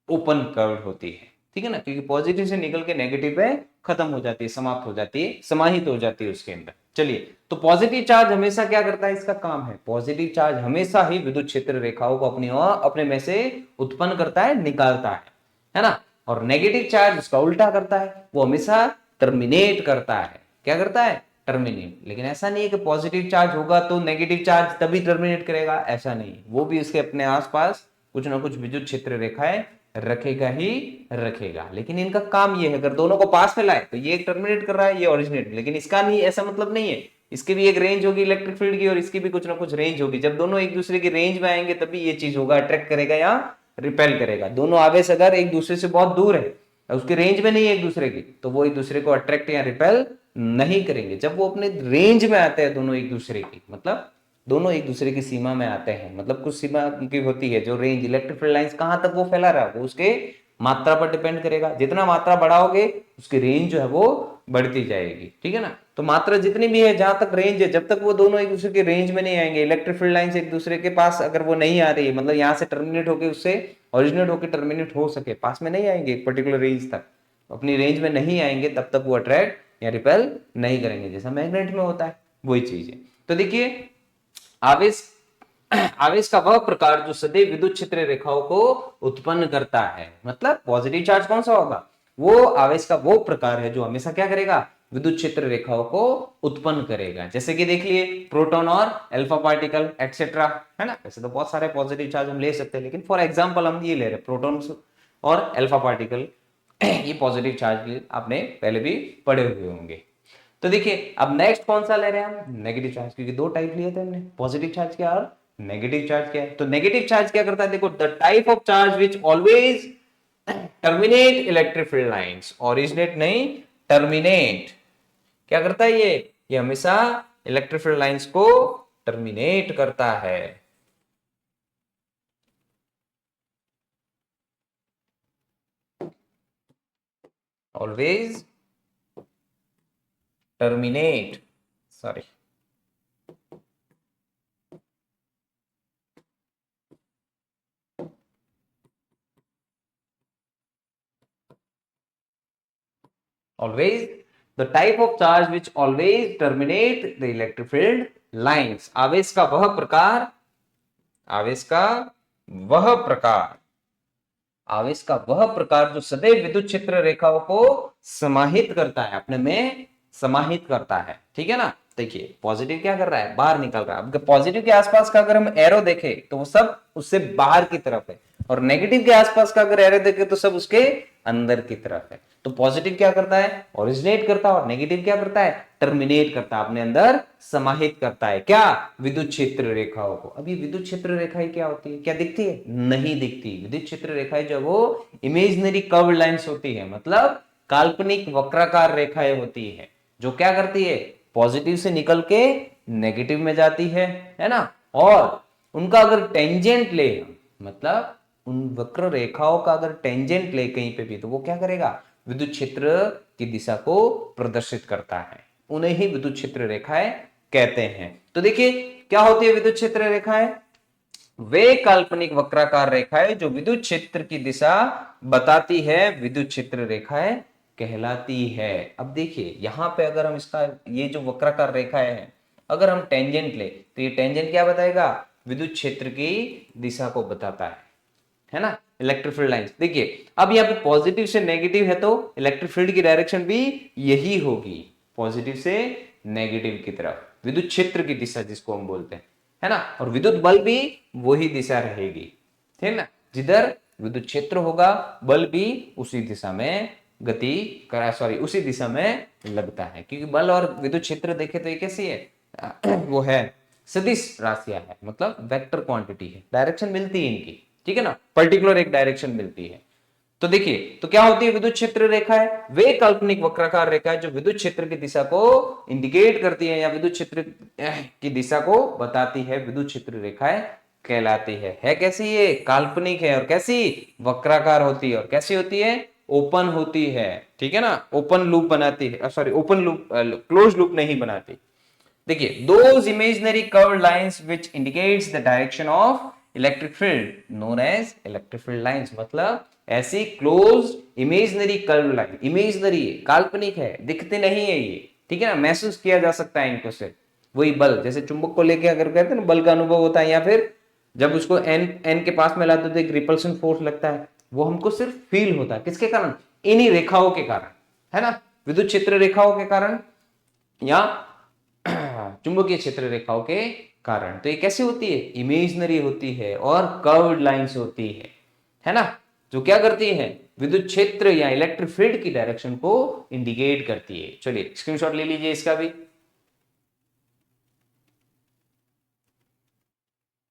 ओपन कर्व्ड होती है, ठीक है ना, क्योंकि पॉजिटिव से निकल के नेगेटिव पे खत्म हो जाती है, समाप्त हो जाती है, समाहित हो जाती है उसके अंदर। चलिए, तो पॉजिटिव चार्ज हमेशा क्या करता है, इसका काम है, पॉजिटिव चार्ज हमेशा ही विद्युत क्षेत्र रेखाओं को अपनी ओर अपने में से उत्पन्न करता है, निकालता है ना। और नेगेटिव चार्ज उसका उल्टा करता है, वो हमेशा टर्मिनेट करता है, क्या करता है, टर्मिनेट। लेकिन ऐसा नहीं है कि पॉजिटिव चार्ज होगा तो नेगेटिव चार्ज तभी टर्मिनेट करेगा, ऐसा नहीं, वो भी उसके अपने आसपास कुछ ना कुछ विद्युत क्षेत्र रेखाएं रखेगा ही रखेगा। लेकिन इनका काम ये है, अगर दोनों को पास में लाए तो ये टर्मिनेट कर रहा है, ये ओरिजिनेट, लेकिन इसका नहीं, ऐसा मतलब नहीं है। इसकी भी एक रेंज होगी इलेक्ट्रिक फील्ड की, और इसकी भी कुछ ना कुछ रेंज होगी। जब दोनों एक दूसरे की रेंज में आएंगे तभी ये चीज होगा, अट्रैक्ट करेगा या रिपेल करेगा। दोनों आवेश अगर एक दूसरे से बहुत दूर है, उसकी रेंज में नहीं है एक दूसरे की, तो वो एक दूसरे को अट्रैक्ट या रिपेल नहीं करेंगे। जब वो अपने रेंज में आते हैं दोनों एक दूसरे की, मतलब दोनों एक दूसरे की सीमा में आते हैं, मतलब कुछ सीमा उनकी होती है, जो रेंज इलेक्ट्रिक फील्ड लाइंस कहां तक वो फैला रहा है वो उसके मात्रा पर डिपेंड करेगा। जितना मात्रा बढ़ाओगे उसकी रेंज जो है वो बढ़ती जाएगी, ठीक है ना। तो मात्रा जितनी भी है, जहां तक रेंज है, जब तक वो दोनों एक दूसरे के रेंज में नहीं आएंगे, इलेक्ट्रिक फील्ड लाइंस एक दूसरे के पास अगर वो नहीं आ रही है, मतलब यहाँ से टर्मिनेट होकर उससे ओरिजिनेट होकर टर्मिनेट हो सके, पास में नहीं आएंगे एक पर्टिकुलर रेंज तक, अपनी रेंज में नहीं आएंगे, तब तक वो अट्रैक्ट या रिपेल नहीं करेंगे, जैसा मैग्नेट में होता है वही चीज है। तो देखिए, आवेश आवेश का वह प्रकार जो सदैव विद्युत क्षेत्र रेखाओं को उत्पन्न करता है, मतलब पॉजिटिव चार्ज कौन सा होगा, वो आवेश का वो प्रकार है जो हमेशा क्या करेगा, विद्युत क्षेत्र रेखाओं को उत्पन्न करेगा। जैसे कि देख लिए प्रोटॉन और अल्फा पार्टिकल एक्सेट्रा, है ना। वैसे तो बहुत सारे पॉजिटिव चार्ज हम ले सकते हैं, लेकिन फॉर एग्जांपल हम ये ले रहे हैं प्रोटॉन और अल्फा पार्टिकल। ये पॉजिटिव चार्ज आपने पहले भी पढ़े हुए होंगे। तो देखिए, अब नेक्स्ट कौन सा ले रहे हैं हम, नेगेटिव चार्ज, क्योंकि दो टाइप लिए थे हमने, पॉजिटिव चार्ज क्या और नेगेटिव चार्ज क्या है। तो नेगेटिव चार्ज क्या करता है, देखो, the type of charge which always terminate electric field lines, originate नहीं, टर्मिनेट। क्या करता है ये हमेशा इलेक्ट्रिक फील्ड लाइंस को टर्मिनेट करता है। Always terminate, sorry, always the type of charge which always terminate the electric field lines। आवेश का वह प्रकार, आवेश का वह प्रकार, आवेश का वह प्रकार जो सदैव विद्युत क्षेत्र रेखाओं को समाहित करता है, अपने में समाहित करता है, ठीक है ना। देखिए, पॉजिटिव क्या कर रहा है, बाहर निकल रहा है। अब पॉजिटिव के आसपास का अगर हम एरो देखें तो वो सब उससे बाहर की तरफ है, और नेगेटिव के आसपास का अगर एरो देखें तो सब उसके अंदर की तरफ है। तो पॉजिटिव क्या करता है, ओरिजिनेट करता है, और नेगेटिव क्या करता है, टर्मिनेट करता है, अपने अंदर समाहित करता है, क्या, विद्युत क्षेत्र रेखाओं को। अब ये विद्युत क्षेत्र रेखाएं क्या होती है, क्या दिखती है, नहीं दिखती। विद्युत क्षेत्र रेखाएं जो वो इमेजिनरी कर्व्ड लाइंस होती है, मतलब काल्पनिक वक्राकार रेखाएं होती है, जो क्या करती है, पॉजिटिव से निकल के नेगेटिव में जाती है ना। और उनका अगर टेंजेंट ले, मतलब उन वक्र रेखाओं का अगर टेंजेंट ले कहीं पे भी, तो वो क्या करेगा, विद्युत क्षेत्र की दिशा को प्रदर्शित करता है। उन्हें ही विद्युत क्षेत्र रेखाएं कहते हैं। तो देखिए, क्या होती है विद्युत क्षेत्र रेखाएं, वे काल्पनिक वक्राकार रेखाएं जो विद्युत क्षेत्र की दिशा बताती है, विद्युत क्षेत्र रेखाएं कहलाती है। अब देखिए, यहां पे अगर हम इसका ये जो वक्राकार रेखाएं हैं, अगर हम टेंजेंट ले तो ये टेंजेंट क्या बताएगा, विद्युत क्षेत्र की दिशा को बताता है ना, इलेक्ट्रिक फील्ड लाइंस। देखिए, अब यहाँ पे पॉजिटिव से नेगेटिव है तो इलेक्ट्रिक फील्ड की डायरेक्शन भी यही होगी, पॉजिटिव से नेगेटिव की तरफ, विद्युत क्षेत्र की दिशा जिसको हम बोलते हैं, है ना। और विद्युत बल भी वही दिशा रहेगी, ठीक ना। जिधर विद्युत क्षेत्र होगा, बल भी उसी दिशा में गति करा, सॉरी, उसी दिशा में लगता है, क्योंकि बल और विद्युत क्षेत्र देखे तो ये कैसी है वो है सदिश राशियां है, मतलब वेक्टर क्वांटिटी है, डायरेक्शन मिलती है इनकी, ठीक है ना, पर्टिकुलर एक डायरेक्शन मिलती है। तो देखिए, तो क्या होती है विद्युत क्षेत्र रेखा है, वे काल्पनिक वक्राकार रेखा है जो विद्युत क्षेत्र की दिशा को इंडिकेट करती है, या विद्युत क्षेत्र की दिशा को बताती है, विद्युत क्षेत्र रेखाएं कहलाती है कैसी, ये काल्पनिक है, और कैसी, वक्राकार होती है, और कैसी होती है, ओपन होती है, ठीक है ना, ओपन लूप बनाती है, sorry, open loop, close loop नहीं बनाती। देखिए, those imaginary curved lines which indicates the direction of electric field known as electric field lines, मतलब ऐसी close imaginary curved line, imaginary है, काल्पनिक है, दिखते नहीं है ये, ठीक है ना, महसूस किया जा सकता है इनको से। वही बल, जैसे चुंबक को लेके अगर कहते हैं ना, बल का अनुभव होता है, या फिर जब उसको एन एन के पास में लाते तो एक रिपल्सन फोर्स लगता है, वो हमको सिर्फ फील होता है, किसके कारण, इन्हीं रेखाओं के कारण, है ना, विद्युत क्षेत्र रेखाओं के कारण, या चुंबकीय क्षेत्र रेखाओं के कारण। तो ये कैसी होती है, इमेजिनरी होती है, और कर्व्ड लाइंस होती है ना। जो क्या करती है, विद्युत क्षेत्र या इलेक्ट्रिक फील्ड की डायरेक्शन को इंडिकेट करती है। चलिए स्क्रीनशॉट ले लीजिए इसका भी,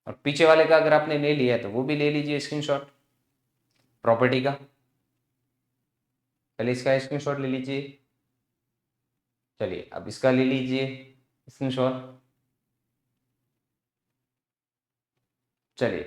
और पीछे वाले का अगर आपने ले लिया है तो वो भी ले लीजिए स्क्रीनशॉट प्रॉपर्टी का। पहले इसका स्क्रीनशॉट ले लीजिए, चलिए अब इसका ले लीजिए स्क्रीनशॉट। चलिए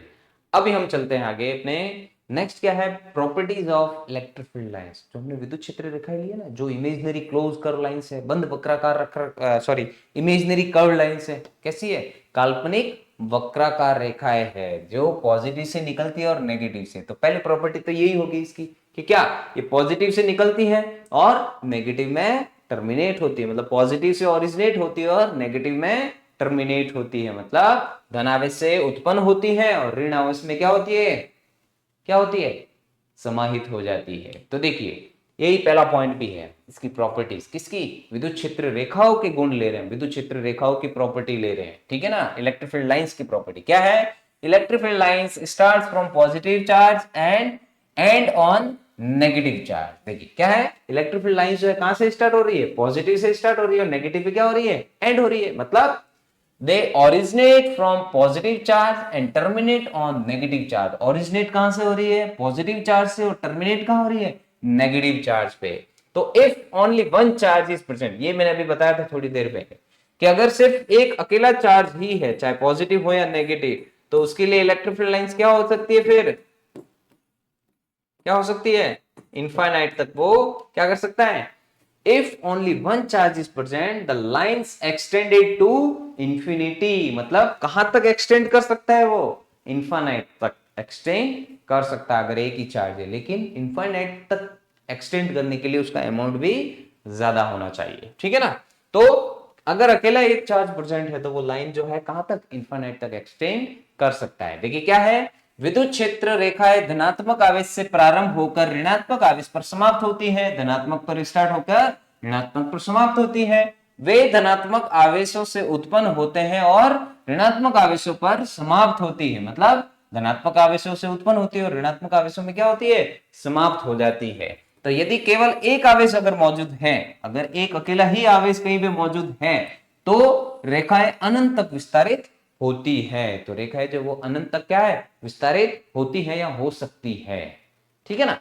अभी हम चलते हैं आगे अपने, नेक्स्ट क्या है, properties of electric field lines. जो हमने विद्युत क्षेत्र रेखा लिया ना, जो इमेजिनरी क्लोज कर्व लाइंस है, बंद वक्राकार सॉरी इमेजिनरी कर्व लाइंस है, कैसी है, काल्पनिक वक्राकार रेखाएं है जो पॉजिटिव से निकलती है और नेगेटिव से। तो पहले प्रॉपर्टी तो यही होगी इसकी कि क्या, ये पॉजिटिव से निकलती है और नेगेटिव में टर्मिनेट होती है, मतलब पॉजिटिव से ओरिजिनेट होती है और नेगेटिव में टर्मिनेट होती है, मतलब धनावेश से उत्पन्न होती है और ऋण आवेश में क्या होती है, क्या होती है, समाहित हो जाती है। तो देखिए यही पहला पॉइंट भी है इसकी प्रॉपर्टीज, किसकी, विद्युत क्षेत्र रेखाओं के गुण ले रहे हैं, विद्युत क्षेत्र रेखाओं की प्रॉपर्टी ले रहे हैं, ठीक है ना। इलेक्ट्रिक फील्ड लाइंस की प्रॉपर्टी क्या है, electric field lines starts from positive charge and and on negative charge. देखिए क्या है, इलेक्ट्रिक फील्ड लाइंस जो है कहां से स्टार्ट हो रही है, पॉजिटिव से स्टार्ट हो रही है और नेगेटिव पे क्या हो रही है, एंड हो रही है, मतलब they originate from positive charge and terminate on negative charge। originate कहां से हो रही है, पॉजिटिव चार्ज से, और टर्मिनेट कहां हो रही है, नेगेटिव चार्ज पे। तो if only one charge is present, ये मैंने अभी बताया था थोड़ी देर पहले कि अगर सिर्फ एक अकेला चार्ज ही है, चाहे पॉजिटिव हो या नेगेटिव, तो उसके लिए इलेक्ट्रिक फील्ड लाइंस क्या हो सकती है, फिर क्या हो सकती है, इनफाइनाइट तक वो क्या कर सकता है। If only one charge is present, the lines extended to infinity, मतलब कहां तक एक्सटेंड कर सकता है वो, इनफाइनाइट तक एक्सटेंड कर सकता है अगर एक ही चार्ज है, लेकिन इनफाइनाइट तक एक्सटेंड करने के लिए उसका अमाउंट भी ज्यादा होना चाहिए, ठीक है ना। तो अगर अकेला एक चार्ज प्रेजेंट है तो वो लाइन जो है कहां तक, इनफाइनाइट तक एक्सटेंड कर सकता है। देखिए क्या है, विद्युत क्षेत्र रेखाएं धनात्मक आवेश से प्रारंभ होकर ऋणात्मक आवेश पर समाप्त होती है, धनात्मक पर स्टार्ट होकर ऋणात्मक पर समाप्त होती है। वे धनात्मक आवेशों से उत्पन्न होते हैं और ऋणात्मक आवेशों पर समाप्त होती है, मतलब धनात्मक आवेशों से उत्पन्न होती है और ऋणात्मक आवेशों में क्या होती है, समाप्त हो जाती है। तो यदि केवल एक आवेश अगर मौजूद है, अगर एक अकेला ही आवेश कहीं पे मौजूद है, तो रेखाएं अनंत तक विस्तारित होती है। तो रेखाएं जो वो अनंत तक क्या है, विस्तारित होती है या हो सकती है, ठीक है ना।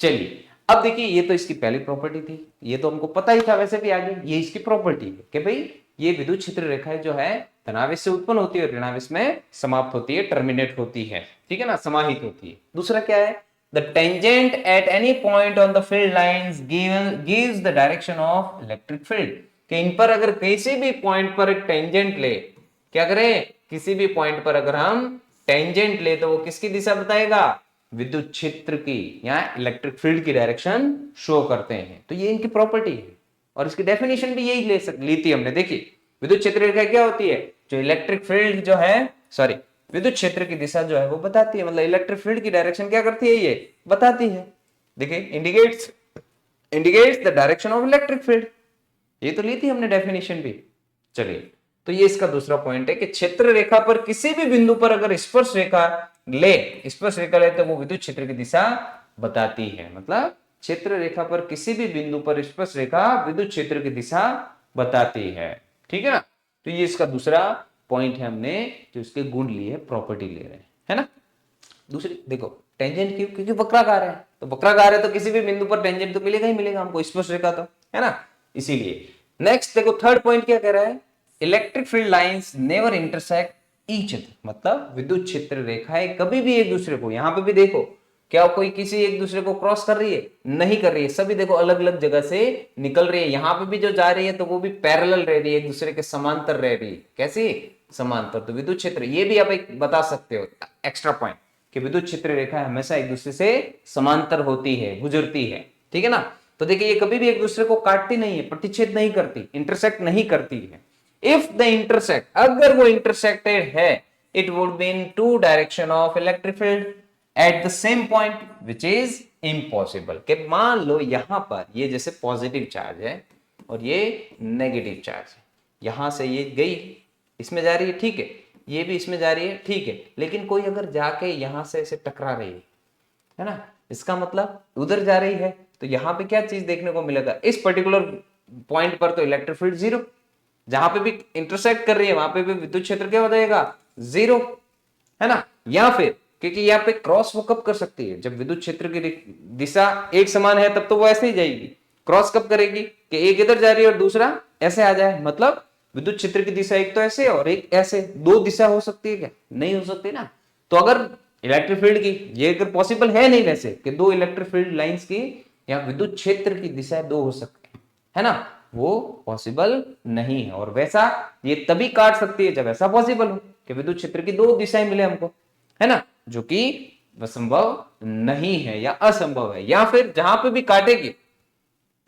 चलिए अब देखिए, ये तो इसकी पहली प्रॉपर्टी थी, ये तो हमको पता ही था वैसे भी आगे, ये इसकी प्रॉपर्टी है कि भाई ये विद्युत क्षेत्र रेखाएं जो है धनावेश से उत्पन्न होती है और ऋणावेश में समाप्त होती है, टर्मिनेट होती है, ठीक है ना, समाहित होती है। दूसरा क्या है, the tangent at any point on the field lines gives the direction of electric field, कि इन पर अगर किसी भी पॉइंट पर एक टेंजेंट ले, क्या करें, किसी भी पॉइंट पर अगर हम टेंजेंट ले तो वो किसकी दिशा बताएगा, विद्युत क्षेत्र की या इलेक्ट्रिक फील्ड की डायरेक्शन शो करते हैं। तो ये इनकी प्रॉपर्टी है और इसकी डेफिनेशन भी यही ली थी हमने। देखिए विद्युत क्षेत्र रेखा क्या होती है, जो इलेक्ट्रिक फील्ड जो है, सॉरी विद्युत क्षेत्र की दिशा जो है वो बताती है, मतलब इलेक्ट्रिक फील्ड की डायरेक्शन क्या करती है, ये बताती है। देखिए indicates the direction of electric field, ये तो ली थी हमने डेफिनेशन भी। चलिए तो ये इसका दूसरा पॉइंट है कि क्षेत्र रेखा पर किसी भी बिंदु पर अगर स्पर्श रेखा ले तो वो विद्युत क्षेत्र की दिशा बताती है, मतलब क्षेत्र रेखा पर किसी भी बिंदु पर स्पर्श रेखा विद्युत क्षेत्र की दिशा बताती है, ठीक है ना। तो ये इसका दूसरा पॉइंट है, हमने जो इसके गुण लिए, प्रॉपर्टी ले रहे हैं, है ना। दूसरी देखो टेंजेंट क्यों, क्योंकि वक्राकार है, तो वक्राकार है तो किसी भी बिंदु पर टेंजेंट तो मिलेगा ही मिलेगा हमको, स्पर्श रेखा तो, है ना, इसीलिए। नेक्स्ट देखो थर्ड पॉइंट क्या कह रहा है, electric field lines never intersect each other, मतलब विद्युत क्षेत्र रेखाएं कभी भी एक दूसरे को, यहां पे भी देखो क्या कोई किसी एक दूसरे को क्रॉस कर रही है, नहीं कर रही है, सभी देखो अलग अलग जगह से निकल रही है। यहां पे भी जो जा रही है तो वो भी पैरेलल रह रही है, एक दूसरे के समांतर रह रही है, कैसी समांतर। तो विद्युत क्षेत्र, ये भी आप एक बता सकते हो एक्स्ट्रा पॉइंट कि विद्युत क्षेत्र रेखा हमेशा एक दूसरे से समांतर होती है, गुजरती है, ठीक है ना। तो देखिए ये कभी भी एक दूसरे को काटती नहीं है, प्रतिच्छेद नहीं करती, इंटरसेक्ट नहीं करती है। इफ द इंटरसेक्ट, अगर वो इंटरसेक्टेड है, it would be in two direction of electric field at the same point which is impossible. कि मान लो यहां पर ये जैसे पॉजिटिव चार्ज है और ये नेगेटिव चार्ज है, यहां से ये गई, इसमें जा रही है, ठीक है, ये भी इसमें जा रही है, ठीक है, लेकिन कोई अगर जाके यहां से ऐसे टकरा रही है ना, इसका मतलब उधर जा रही है, तो यहाँ पे क्या चीज देखने को मिलेगा, इस पर्टिकुलर पॉइंट पर तो इलेक्ट्रिक फील्ड जीरो, जहां पे भी इंटरसेक्ट कर रही है वहां पे भी विद्युत क्षेत्र क्या हो जाएगा, जीरो, है ना। या फिर क्योंकि यहाँ पे क्रॉस वो कब कर सकती है, जब विद्युत क्षेत्र की दिशा एक समान है तब तो वो ऐसे ही जाएगी। क्रॉस कब करेगी कि एक इधर जा रही है और दूसरा ऐसे आ जाए, मतलब विद्युत क्षेत्र की दिशा एक तो ऐसे और एक ऐसे, दो दिशा हो सकती है क्या, नहीं हो सकती ना। तो अगर इलेक्ट्रिक फील्ड की ये अगर पॉसिबल है नहीं वैसे कि दो इलेक्ट्रिक फील्ड लाइंस की या विद्युत क्षेत्र की दिशा दो हो सकती है ना, वो पॉसिबल नहीं है। और वैसा ये तभी काट सकती है जब ऐसा पॉसिबल हो कि विद्युत क्षेत्र की दो दिशाएं मिले हमको, है ना, जो कि संभव नहीं है या असंभव है। या फिर जहां पे भी काटेगी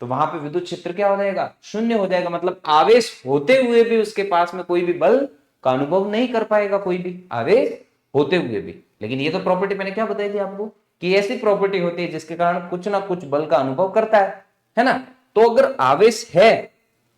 तो वहां पे विद्युत क्षेत्र क्या हो जाएगा, शून्य हो जाएगा, मतलब आवेश होते हुए भी उसके पास में कोई भी बल का अनुभव नहीं कर पाएगा, कोई भी आवेश होते हुए भी। लेकिन ये तो प्रॉपर्टी मैंने क्या बताई थी आपको कि ऐसी प्रॉपर्टी होती है जिसके कारण कुछ ना कुछ बल का अनुभव करता है ना। तो अगर आवेश है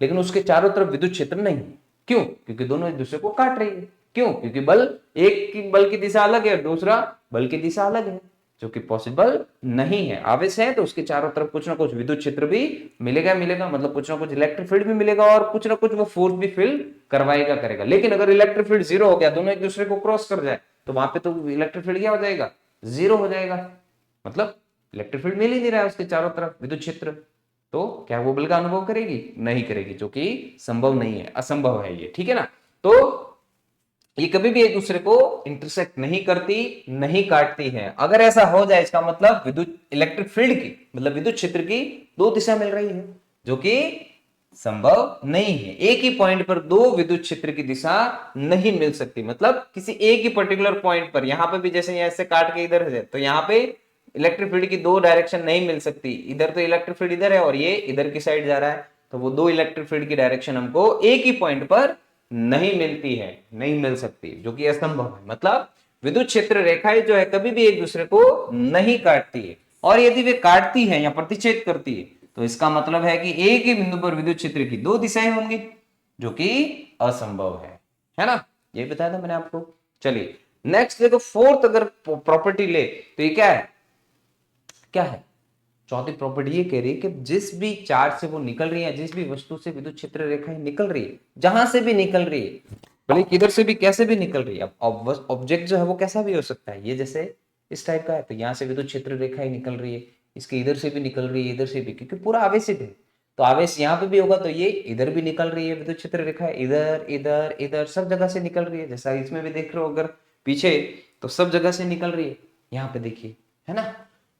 लेकिन उसके चारों तरफ विद्युत क्षेत्र नहीं है, क्यों, क्योंकि दोनों एक दूसरे को काट रही है। क्यों, क्योंकि बल एक की बल की दिशा अलग है, दूसरा बल की दिशा अलग है, जो कि पॉसिबल नहीं है। आवेश है तो उसके चारों तरफ कुछ ना कुछ विद्युत क्षेत्र भी मिलेगा, मतलब कुछ ना कुछ इलेक्ट्रिक फील्ड भी मिलेगा और कुछ ना कुछ वो फोर्स भी फील करवाएगा करेगा। लेकिन अगर इलेक्ट्रिक फील्ड जीरो हो गया, दोनों एक दूसरे को क्रॉस कर जाए, तो वहां पे तो इलेक्ट्रिक फील्ड क्या हो जाएगा, जीरो हो जाएगा, मतलब इलेक्ट्रिक फील्ड मिल ही नहीं रहा है उसके चारों तरफ विद्युत क्षेत्र, तो क्या वो बल का अनुभव करेगी, नहीं करेगी, जो कि संभव नहीं है, असंभव है ये, ठीक है ना। तो ये कभी भी एक दूसरे को इंटरसेक्ट नहीं करती, नहीं काटती है। अगर ऐसा हो जाए इसका मतलब विद्युत इलेक्ट्रिक फील्ड की मतलब विद्युत क्षेत्र की दो दिशा मिल रही है, जो कि संभव नहीं है। एक ही पॉइंट पर दो विद्युत क्षेत्र की दिशा नहीं मिल सकती, मतलब किसी एक ही पर्टिकुलर पॉइंट पर, यहां पे भी जैसे यहाँ से काट के इधर है तो यहाँ पे इलेक्ट्रिक फील्ड की दो डायरेक्शन नहीं मिल सकती, इधर तो इलेक्ट्रिक फील्ड इधर है और ये इधर की साइड जा रहा है, तो वो दो इलेक्ट्रिक फील्ड की डायरेक्शन हमको एक ही पॉइंट पर नहीं मिलती है, नहीं मिल सकती, जो कि असंभव है। मतलब विद्युत क्षेत्र रेखाएं जो है कभी भी एक दूसरे को नहीं काटती है, और यदि वे काटती है या प्रतिच्छेद करती है तो इसका मतलब है कि एक ही बिंदु पर विद्युत क्षेत्र की दो दिशाएं होंगी, जो कि असंभव है ना। ये बताया था मैंने आपको। चलिए नेक्स्ट देखो, फोर्थ अगर प्रॉपर्टी ले तो ये क्या है, क्या है, चौथी प्रॉपर्टी ये कह रही है कि जिस भी चार्ज से वो निकल रही है, जिस भी वस्तु से विद्युत क्षेत्र रेखाएं निकल रही है, जहां से भी निकल रही है, भले किधर से भी कैसे भी निकल रही है, अब ऑब्जेक्ट जो है वो कैसा भी हो सकता है, ये जैसे इस टाइप का है तो यहाँ से विद्युत क्षेत्र रेखाएं निकल रही है, इसके इधर से भी निकल रही है, इधर से भी, क्योंकि पूरा आवेशित है, तो आवेश यहाँ पे भी होगा तो ये इधर भी निकल रही है विद्युत क्षेत्र रेखा, इधर इधर इधर सब जगह से निकल रही है, जैसा इसमें भी देख रहे हो अगर पीछे, तो सब जगह से निकल रही है, यहाँ पे देखिए, है ना।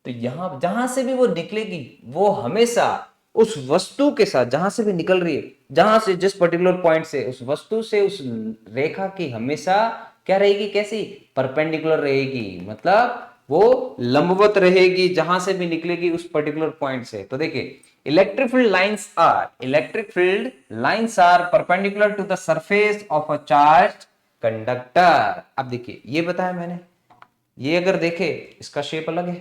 तो यहां जहां से भी वो निकलेगी वो हमेशा उस वस्तु के साथ, जहां से भी निकल रही है, जहां से जिस पर्टिकुलर पॉइंट से उस वस्तु से उस रेखा की हमेशा क्या रहेगी, कैसी, परपेंडिकुलर रहेगी, मतलब वो लंबवत रहेगी जहां से भी निकलेगी उस पर्टिकुलर पॉइंट से। तो देखिए electric field lines are perpendicular to the surface of a charge conductor. अब देखिए ये बताया मैंने, ये अगर देखे इसका शेप अलग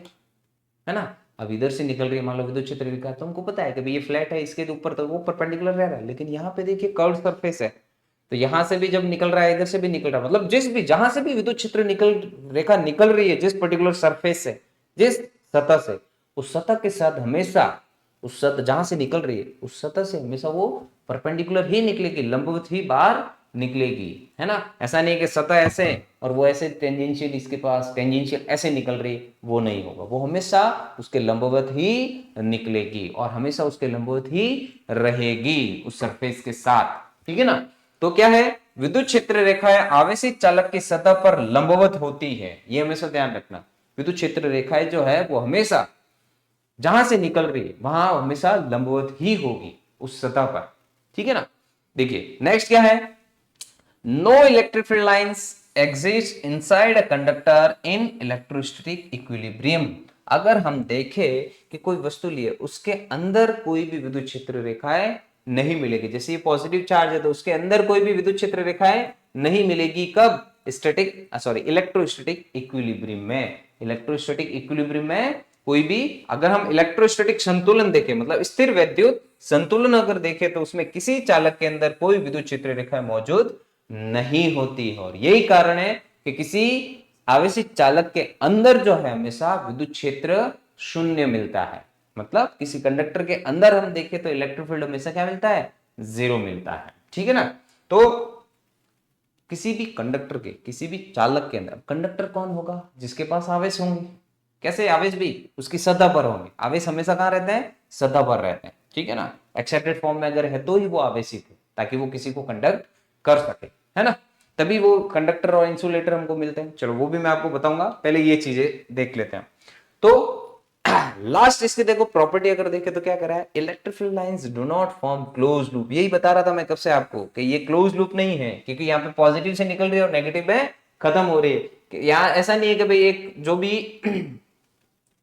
है ना, अब इधर से निकल रही है मान लो विद्युत क्षेत्र रेखा, तो हमको पता है कि भाई ये फ्लैट है, इसके ऊपर तो वो परपेंडिकुलर रह रहा है, लेकिन यहाँ पे देखिए कर्व सरफेस है, तो यहां से भी जब निकल रहा है इधर से भी निकल रहा है, मतलब जिस भी जहां से भी विद्युत क्षेत्र रेखा निकल रही है जिस पर्टिकुलर सरफेस से, जिस सतह से, उस सतह के साथ हमेशा उस सतह जहां से निकल रही है उस सतह से हमेशा वो परपेंडिकुलर ही निकलेगी, लंबवत ही बाहर निकलेगी, है ना। ऐसा नहीं कि सतह ऐसे और वो ऐसे टेंजेंशियल इसके पास टेंजेंशियल ऐसे निकल रही, वो नहीं होगा, वो हमेशा उसके लंबवत ही निकलेगी और हमेशा उसके लंबवत ही रहेगी उस सरफेस के साथ, ठीक है ना। तो क्या है, विद्युत क्षेत्र रेखाएं आवेशित चालक की सतह पर लंबवत होती है, ये हमेशा ध्यान रखना। विद्युत क्षेत्र रेखाएं जो है वो हमेशा जहां से निकल रही है वहां हमेशा लंबवत ही होगी उस सतह पर, ठीक है ना। देखिए नेक्स्ट क्या है, no electric field lines exist inside a conductor in electrostatic equilibrium. अगर हम देखें कि कोई वस्तु लिए उसके अंदर कोई भी विद्युत क्षेत्र रेखाएं नहीं मिलेगी, जैसे ये पॉजिटिव चार्ज है तो उसके अंदर कोई भी विद्युत क्षेत्र रेखाएं नहीं मिलेगी, कब, इलेक्ट्रोस्टैटिक इक्विलिब्रियम में। इलेक्ट्रोस्टैटिक इक्विलिब्रियम में कोई भी, अगर हम इलेक्ट्रोस्टैटिक संतुलन देखें मतलब स्थिर वैद्युत संतुलन अगर देखें तो उसमें किसी चालक के अंदर कोई विद्युत क्षेत्र रेखा मौजूद नहीं होती है, और यही कारण है कि किसी आवेशित चालक के अंदर जो है हमेशा विद्युत क्षेत्र शून्य मिलता है। मतलब किसी कंडक्टर के अंदर हम देखें तो इलेक्ट्रिक फील्ड हमेशा क्या मिलता है, 0 मिलता है। ठीक है ना। तो किसी भी कंडक्टर के, किसी भी चालक के अंदर, कंडक्टर कौन होगा, जिसके पास आवेश होंगे। कैसे आवेश भी, उसकी सतह पर होंगे। आवेश हमेशा कहां रहते हैं, सतह पर रहते हैं। ठीक है ना। एक्साइटेड फॉर्म में अगर है तो ही वो आवेशित है, ताकि वो किसी को कंडक्ट कर सके, है ना। तभी वो कंडक्टर और इंसुलेटर हमको मिलते हैं। चलो वो भी मैं आपको बताऊंगा, पहले ये चीजें देख लेते हैं। तो लास्ट इसके देखो प्रॉपर्टी अगर देखे तो क्या करा है, electric field lines do not form close loop. यही बता रहा था मैं कब से आपको कि ये क्लोज लूप नहीं है, क्योंकि यहाँ पे पॉजिटिव से निकल रही है और नेगेटिव में खत्म हो रही है। यहाँ ऐसा नहीं है कि भाई एक जो भी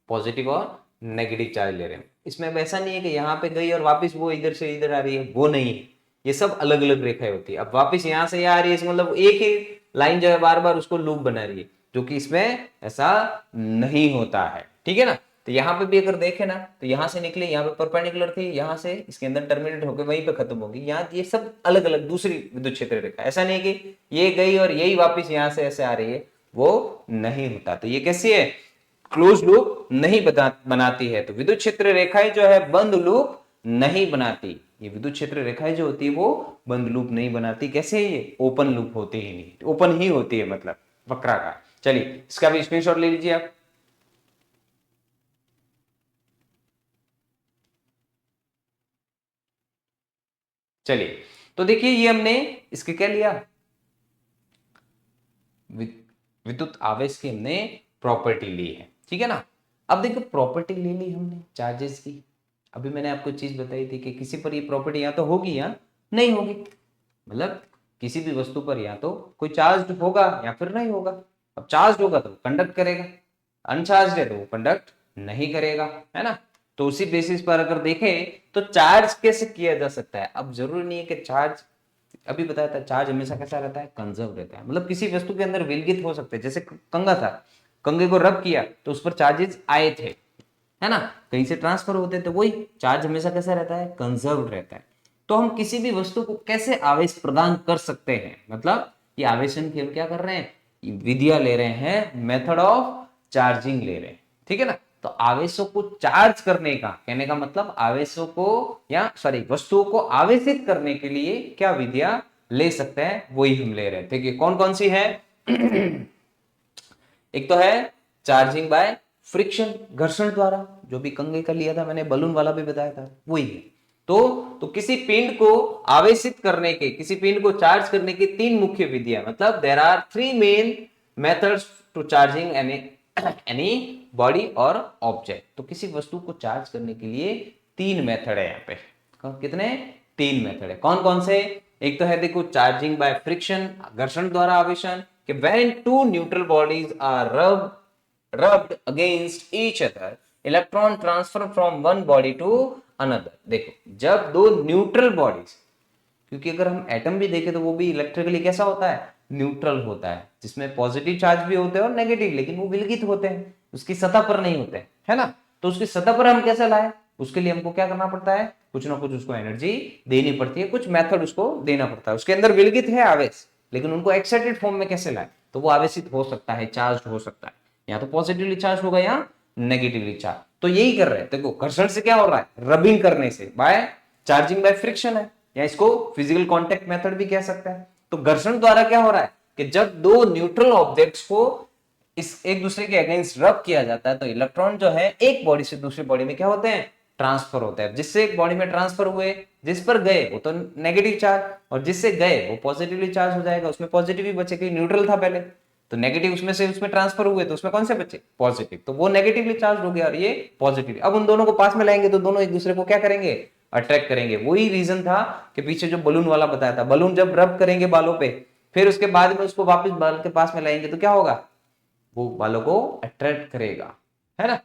पॉजिटिव और नेगेटिव चार्ज ले रहे हैं, इसमें वैसा नहीं है कि यहाँ पे गई और वापस वो इधर से इधर आ रही है, वो नहीं है। ये सब अलग अलग रेखाएं होती है। अब वापस यहाँ से यहाँ आ रही है, इसका मतलब एक ही लाइन जो है बार बार उसको लूप बना रही है, जो कि इसमें ऐसा नहीं होता है। ठीक है ना। तो यहाँ पे भी अगर देखे ना, तो यहाँ से निकले, यहाँ पे परपेंडिकुलर थी, यहाँ से इसके अंदर टर्मिनेट होकर वहीं पे खत्म होगी। यहाँ ये सब अलग अलग दूसरी विद्युत क्षेत्र रेखा, ऐसा नहीं है कि ये गई और यही वापस यहाँ से ऐसे आ रही है, वो नहीं होता। तो ये कैसी है, क्लोज लूप नहीं बनाती है। तो विद्युत क्षेत्र रेखाएं जो है बंद लूप नहीं बनाती। ये विद्युत क्षेत्र रेखाएं जो होती है वो बंद लूप नहीं बनाती। कैसे, ये ओपन लूप होती ही नहीं, ओपन ही होती है, मतलब वक्राकार। चलिए इसका भी स्क्रीनशॉट ले लीजिए आप। चलिए तो देखिए, ये हमने इसके क्या लिया, विद्युत आवेश की हमने प्रॉपर्टी ली है। ठीक है ना। अब देखो प्रॉपर्टी ले ली हमने चार्जेस की। अभी मैंने आपको चीज बताई थी कि किसी पर ये प्रॉपर्टी या तो होगी या नहीं होगी। मतलब किसी भी वस्तु पर या तो कोई चार्ज होगा या फिर नहीं होगा। अब चार्ज होगा तो कंडक्ट करेगा, अनचार्ज है तो वो कंडक्ट नहीं करेगा, है ना। तो उसी बेसिस पर अगर देखें तो चार्ज कैसे किया जा सकता है। अब जरूरी नहीं है कि चार्ज, अभी बताया था चार्ज हमेशा कैसा रहता है, कंजर्व रहता है। मतलब किसी वस्तु के अंदर विलगित हो सकते हैं। जैसे कंगा था, कंगे को रब किया तो उस पर चार्जेस आए थे, है ना, कहीं से ट्रांसफर होते थे। वही चार्ज हमेशा कैसा रहता है, कंजर्व रहता है। तो हम किसी भी वस्तु को कैसे आवेश प्रदान कर सकते हैं, मतलब ये आवेशन की हम क्या कर रहे हैं, विधियां ले रहे हैं, मेथड ऑफ चार्जिंग ले रहे हैं। ठीक है ना। तो आवेशों को चार्ज करने का, कहने का मतलब आवेशों को या सॉरी वस्तुओं को आवेशित करने के लिए क्या विधियां ले सकते हैं, वही हम ले रहे थे। कि कौन कौन सी है एक तो है चार्जिंग बाय फ्रिक्शन, घर्षण द्वारा, जो भी कंगे का लिया था मैंने, बलून वाला भी बताया था, वही है। तो किसी पिंड को आवेशित करने के, किसी पिंड को चार्ज करने की तीन मुख्य विधियां, मतलब there are three main methods to charging any body और ऑब्जेक्ट। तो किसी वस्तु को चार्ज करने के लिए तीन मेथड है यहाँ पे। कितने, तीन मेथड है। कौन कौन से, एक तो है देखो चार्जिंग बाय फ्रिक्शन, घर्षण द्वारा आवेशन, कि when two neutral bodies are rubbed against each other, electron transfer from one body to another। देखो जब दो न्यूट्रल बॉडीज, क्योंकि अगर हम एटम भी देखें तो वो भी इलेक्ट्रिकली कैसा होता है, न्यूट्रल होता है, जिसमें पॉजिटिव चार्ज भी होते हैं और नेगेटिव, लेकिन वो विलगित होते हैं, उसकी सतह पर नहीं होते, है ना। तो उसकी सतह पर हम कैसे लाए, उसके लिए हमको क्या करना पड़ता है, कुछ ना कुछ उसको एनर्जी देनी पड़ती है, कुछ मेथड उसको देना पड़ता है। उसके अंदर विलगित है आवेश, लेकिन उनको एक्साइटेड फॉर्म में कैसे लाए, तो वो आवेशित हो सकता है, चार्ज हो सकता है, या तो पॉजिटिवली चार्ज होगा या नेगेटिवली चार्ज। तो यही कर रहे हैं। देखो घर्षण से क्या हो रहा है, रबिंग करने से, बाय चार्जिंग बाय फ्रिक्शन है, या इसको फिजिकल कांटेक्ट मेथड भी कह सकते हैं। तो घर्षण द्वारा क्या हो रहा है कि जब दो न्यूट्रल ऑब्जेक्ट्स को इस एक दूसरे के अगेंस्ट रब किया जाता है, तो इलेक्ट्रॉन जो है एक बॉडी से दूसरी बॉडी में क्या होते हैं, ट्रांसफर होता है। जिससे एक बॉडी में ट्रांसफर हुए, जिस पर गए वो तो नेगेटिव चार्ज, और जिससे गए वो पॉजिटिवली चार्ज हो जाएगा, उसमें पॉजिटिव ही बचेगा, न्यूट्रल था पहले। तो नेगेटिव उसमें से उसमें ट्रांसफर हुए तो उसमें कौन से बचे, पॉजिटिव, तो वो नेगेटिवली चार्ज हो गया और ये पॉजिटिव। अब उन दोनों को पास में लाएंगे तो दोनों एक दूसरे को क्या करेंगे, अट्रैक्ट करेंगे। वही रीजन था कि पीछे जो बलून वाला बताया था, बलून जब रब करेंगे बालों पे, फिर उसके बाद में उसको वापस बाल के पास में लाएंगे तो क्या होगा, वो बालों को अट्रैक्ट करेगा, है ना,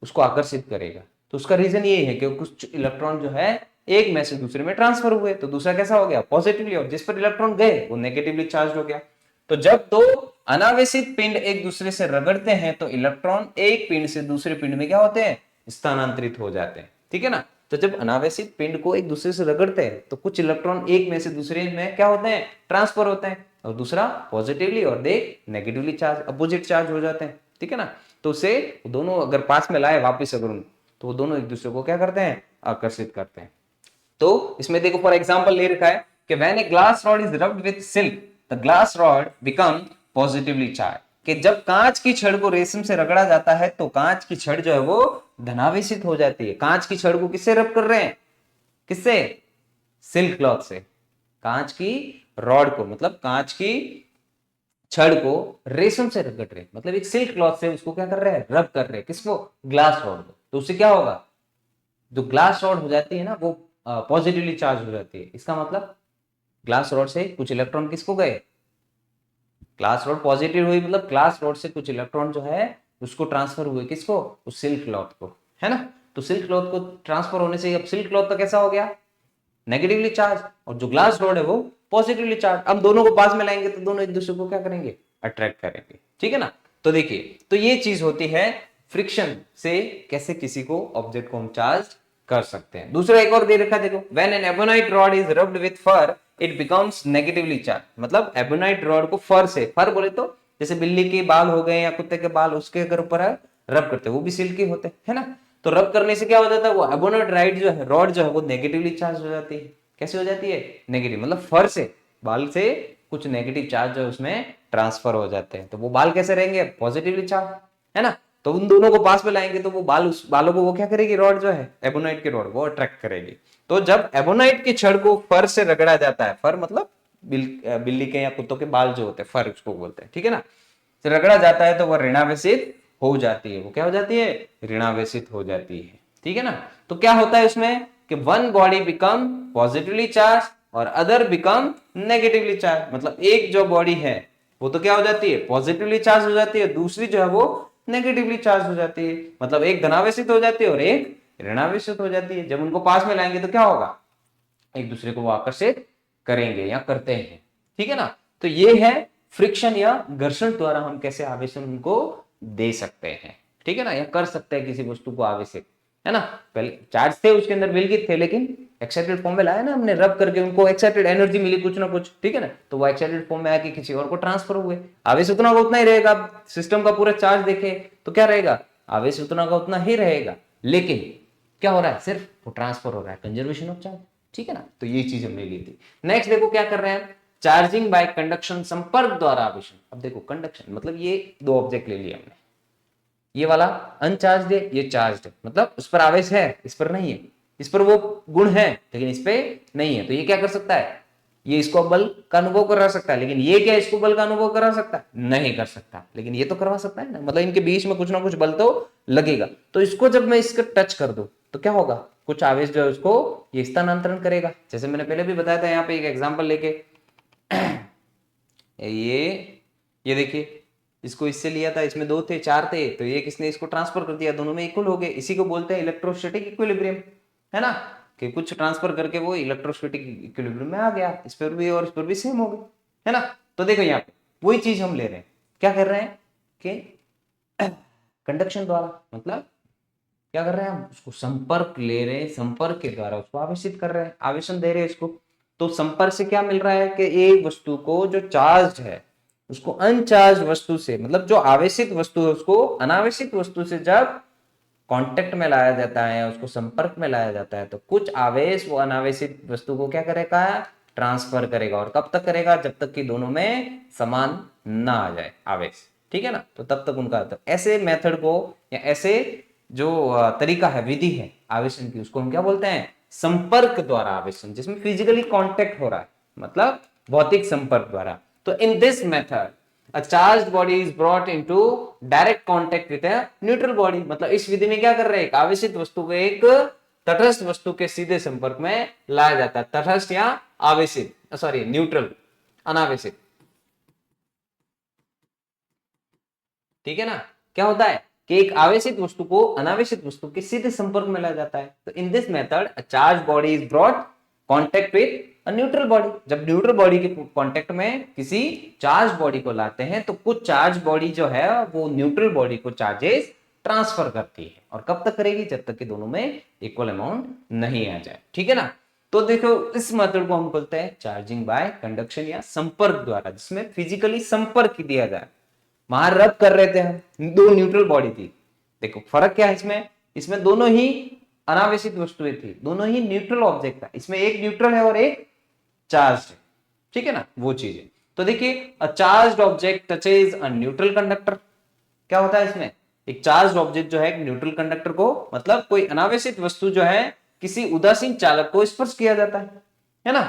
उसको आकर्षित करेगा। तो उसका रीजन ये है कि कुछ इलेक्ट्रॉन जो है एक में से दूसरे में ट्रांसफर हुए, तो दूसरा कैसा हो गया, पॉजिटिवली, और जिस पर इलेक्ट्रॉन गए वो नेगेटिवली चार्ज हो गया। तो जब दो अनावेशित पिंड एक दूसरे से रगड़ते हैं तो इलेक्ट्रॉन एक पिंड से दूसरे पिंड में क्या होते हैं, स्थानांतरित हो जाते हैं। ठीक है ना। तो जब अनावेशित पिंड को एक दूसरे से रगड़ते हैं तो कुछ इलेक्ट्रॉन एक में से दूसरे में क्या होते हैं, ट्रांसफर होते हैं, और दूसरा पॉजिटिवली और दे नेगेटिवली चार्ज, अपोजिट चार्ज हो जाते हैं। ठीक है ना। तो उसे दोनों अगर पास में लाए वापस अगर तो वो दोनों एक दूसरे को क्या करते हैं, आकर्षित करते हैं। तो इसमें देखो फॉर एग्जांपल ले रखा है कि when a glass rod is rubbed with silk the glass rod become positively charge, कि जब कांच की छड़ को रेशम से रगड़ा जाता है तो कांच की छड़ जो है वो धनावेशित हो जाती है। कांच की छड़ को किससे रब कर रहे हैं, किससे, सिल्क क्लॉथ से। कांच की रॉड को मतलब कांच की छड़ को रेशम से रगड़ रहे, मतलब एक सिल्क क्लॉथ से उसको क्या कर रहे हैं, रब कर रहे हैं, किसको, ग्लास रॉड को। तो उससे क्या होगा, जो ग्लास रॉड हो जाती है ना वो पॉजिटिवली चार्ज हो जाती है। इसका मतलब ग्लास रॉड से कुछ इलेक्ट्रॉन किसको गए, ग्लास रॉड पॉजिटिव हुई, मतलब ग्लास रॉड से कुछ इलेक्ट्रॉन जो है उसको ट्रांसफर हुए, किसको, उस सिल्क क्लॉथ को, है ना। तो सिल्क क्लॉथ को ट्रांसफर होने से अब सिल्क क्लॉथ तो कैसा हो गया, नेगेटिवली चार्ज, और जो ग्लास रॉड है वो पॉजिटिवली चार्ज। अब दोनों को पास में लाएंगे तो दोनों एक दूसरे को क्या करेंगे, अट्रैक्ट करेंगे, ठीक है ना। तो देखिए, तो ये चीज होती है फ्रिक्शन से कैसे किसी को ऑब्जेक्ट को हम चार्ज कर सकते हैं। दूसरा एक और दे रखा है, देखो when an ebonite rod is rubbed with for it becomes negatively charge, मतलब एबोनाइट रॉड को फर से, फर बोले तो जैसे बिल्ली के बाल हो गए या कुत्ते के बाल, उसके अगर ऊपर रब करते हैं वो भी सिल्की होते हैं, है ना। तो रब करने से क्या हो जाता है, वो एबोनाइट राइड जो है, रॉड जो है वो नेगेटिवली चार्ज हो जाती है। कैसे हो जाती है, नेगेटिव, मतलब फर से, बाल से कुछ नेगेटिव चार्ज जो उसमें ट्रांसफर हो जाते हैं। तो वो बाल कैसे रहेंगे, पॉजिटिवली चार्ज, है ना। तो उन दोनों को पास में लाएंगे तो वो बाल, उस बालों को वो क्या करेगी, रॉड जो है एबोनाइट की रॉड वो अट्रैक्ट करेगी। तो जब एबोनाइट की छड़ को फर से रगड़ा जाता है, फर मतलब बिल्ली के या कुत्तों के बाल जो होते हैं, फर उसको बोलते हैं, ठीक है ना, तो रगड़ा जाता है तो वह ऋणावेशित हो जाती है। वो क्या हो जाती है, ऋणावेशित हो जाती है, ठीक है ना। तो क्या होता है इसमें कि one body become positively charge और अदर बिकम नेगेटिवली चार्ज, मतलब एक जो बॉडी है वो तो क्या हो जाती है, पॉजिटिवली चार्ज हो जाती है, दूसरी जो है वो नेगेटिवली चार्ज हो जाती है, मतलब एक धनावेशित हो जाती है और एक ऋणावेशित हो जाती है। जब उनको पास में लाएंगे तो क्या होगा, एक दूसरे को वो आकर्षित करेंगे या करते हैं, ठीक है ना। तो ये है फ्रिक्शन या घर्षण द्वारा हम कैसे आवेशन उनको दे सकते हैं, ठीक है ना, या कर सकते हैं किसी वस्तु को आवेशित, है ना। पहले चार्ज थे उसके अंदर विलगित थे, लेकिन एक्साइटेड फॉर्म में लाया ना हमने, रब करके उनको एक्साइटेड एनर्जी मिली कुछ ना कुछ, ठीक है ना। तो वो एक्साइटेड फॉर्म में आके किसी और को ट्रांसफर हुए, आवेश उतना का उतना ही रहेगा। सिस्टम का पूरा चार्ज देखे तो क्या रहेगा, आवेश उतना का उतना ही रहेगा, लेकिन क्या हो रहा है, सिर्फ वो ट्रांसफर हो रहा है, कंजर्वेशन ऑफ चार्ज, ठीक है ना। तो ये चीज हमने ली थी। नेक्स्ट देखो क्या कर रहे हैं, चार्जिंग बाय कंडक्शन, संपर्क द्वारा आवेशन। अब देखो कंडक्शन मतलब ये दो ऑब्जेक्ट ले लिया हमने, ये वाला अनचार्ज है, ये चार्ज है, मतलब उस पर आवेश है इस पर नहीं है, इस पर वो गुण है लेकिन इस पे नहीं है। तो ये क्या कर सकता है, ये इसको बल का अनुभव करा सकता है, लेकिन ये क्या इसको बल का अनुभव करा सकता है, नहीं कर सकता, लेकिन ये तो करवा सकता है ना, मतलब इनके बीच में कुछ ना कुछ बल तो लगेगा। तो इसको जब मैं इसका टच कर दूं तो क्या होगा, कुछ आवेश जो है उसको ये स्थानांतरण करेगा। जैसे मैंने पहले भी बताया था, यहाँ पे एक एग्जाम्पल लेके ये देखिए, इसको इससे लिया था, इसमें दो थे चार थे, तो ये किसने इसको ट्रांसफर कर दिया, दोनों में इक्वल हो गए। इसी को बोलते हैं इलेक्ट्रोस्टैटिक इक्विलिब्रियम, है ना, कि कुछ ट्रांसफर करके वो इलेक्ट्रोस्टैटिक इक्विलिब्रियम में आ गया, इस पर भी और इस पर भी सेम हो गए, है ना। तो देखो यहाँ पे वही चीज हम ले रहे हैं, क्या कर रहे हैं कि कंडक्शन द्वारा, मतलब क्या कर रहे हैं हम, उसको संपर्क ले रहे हैं, संपर्क के द्वारा उसको आवेशित कर रहे हैं, आवेशन दे रहे हैं इसको। तो संपर्क से क्या मिल रहा है कि एक वस्तु को जो चार्ज है उसको अनचार्ज वस्तु से, मतलब जो आवेशित वस्तु है उसको अनावेशित वस्तु से जब कांटेक्ट में लाया जाता है, उसको संपर्क में लाया जाता है, तो कुछ आवेश वो अनावेशित वस्तु को क्या करेगा, ट्रांसफर करेगा। और कब तक करेगा, जब तक कि दोनों में समान ना आ जाए आवेश, ठीक है ना। तो तब तक उनका, तो ऐसे मेथड को या ऐसे जो तरीका है, विधि है आवेशन की, उसको हम क्या बोलते हैं, संपर्क द्वारा आवेशन, जिसमें फिजिकली कांटेक्ट हो रहा है, मतलब भौतिक संपर्क द्वारा। तो in this method a charged body is brought into direct contact with a neutral body, मतलब इस विधि में क्या कर रहे हैं, एक आवेशित वस्तु को एक तटस्थ वस्तु के सीधे संपर्क में लाया जाता है, तटस्थ या आवेशित, सॉरी न्यूट्रल, अनावेशित, ठीक है ना। क्या होता है कि एक आवेशित वस्तु को अनावेशित वस्तु के सीधे संपर्क में लाया जाता है। तो in this method a charge body is brought contact with a neutral body, जब न्यूट्रल बॉडी के कांटेक्ट में किसी चार्ज बॉडी को लाते हैं तो कुछ चार्ज बॉडी जो है वो न्यूट्रल बॉडी को चार्जेस ट्रांसफर करती है। और कब तक करेगी, जब तक कि दोनों में इक्वल अमाउंट नहीं आ जाए, ठीक है ना। तो देखो इस मेथड को हम बोलते हैं चार्जिंग बाय कंडक्शन या संपर्क द्वारा, जिसमें फिजिकली संपर्क दिया जाए, वहां रब कर रहे थे हम, दो न्यूट्रल बॉडी थी। देखो फर्क क्या है इसमें, इसमें दोनों ही अनावेशित वस्तुएं थी, दोनों ही न्यूट्रल ऑब्जेक्ट था, इसमें एक न्यूट्रल है और एक चार्ज है, ठीक है ना, वो चीज है। तो देखिए a charged object touches a neutral conductor, क्या होता है इसमें, एक चार्ज ऑब्जेक्ट जो है एक न्यूट्रल कंडक्टर को, मतलब कोई अनावेशित वस्तु जो है किसी उदासीन चालक को स्पर्श किया जाता है ना।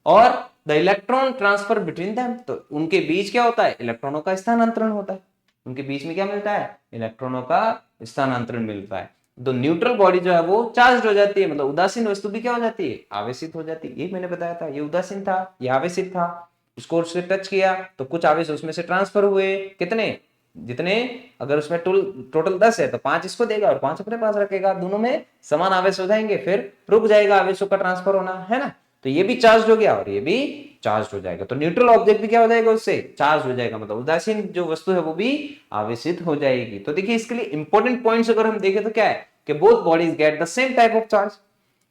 और the electron transfer between them, तो उनके बीच क्या होता है, इलेक्ट्रॉनों का स्थानांतरण होता है, उनके बीच में क्या मिलता है, इलेक्ट्रॉनों का स्थानांतरण मिलता है। तो न्यूट्रल बॉडी जो है वो चार्ज हो जाती है, मतलब उदासीन वस्तु भी क्या हो जाती है, आवेशित हो जाती है। ये मैंने बताया था, ये उदासीन था, ये आवेशित था, उसको उससे टच किया तो कुछ आवेश उसमें से ट्रांसफर हुए, कितने, जितने, अगर उसमें टोटल 10 है तो 5 इसको देगा और 5 अपने पास रखेगा, दोनों में समान आवेश हो जाएंगे, फिर रुक जाएगा आवेशों का ट्रांसफर होना, है ना। तो ये भी चार्ज हो गया और ये भी चार्ज हो जाएगा, तो न्यूट्रल ऑब्जेक्ट भी क्या हो जाएगा, उससे चार्ज हो जाएगा, मतलब उदासीन जो वस्तु है वो भी आवेशित हो जाएगी। तो देखिए इसके लिए इंपॉर्टेंट पॉइंट्स अगर हम देखें तो क्या है कि both bodies get the same type of charge.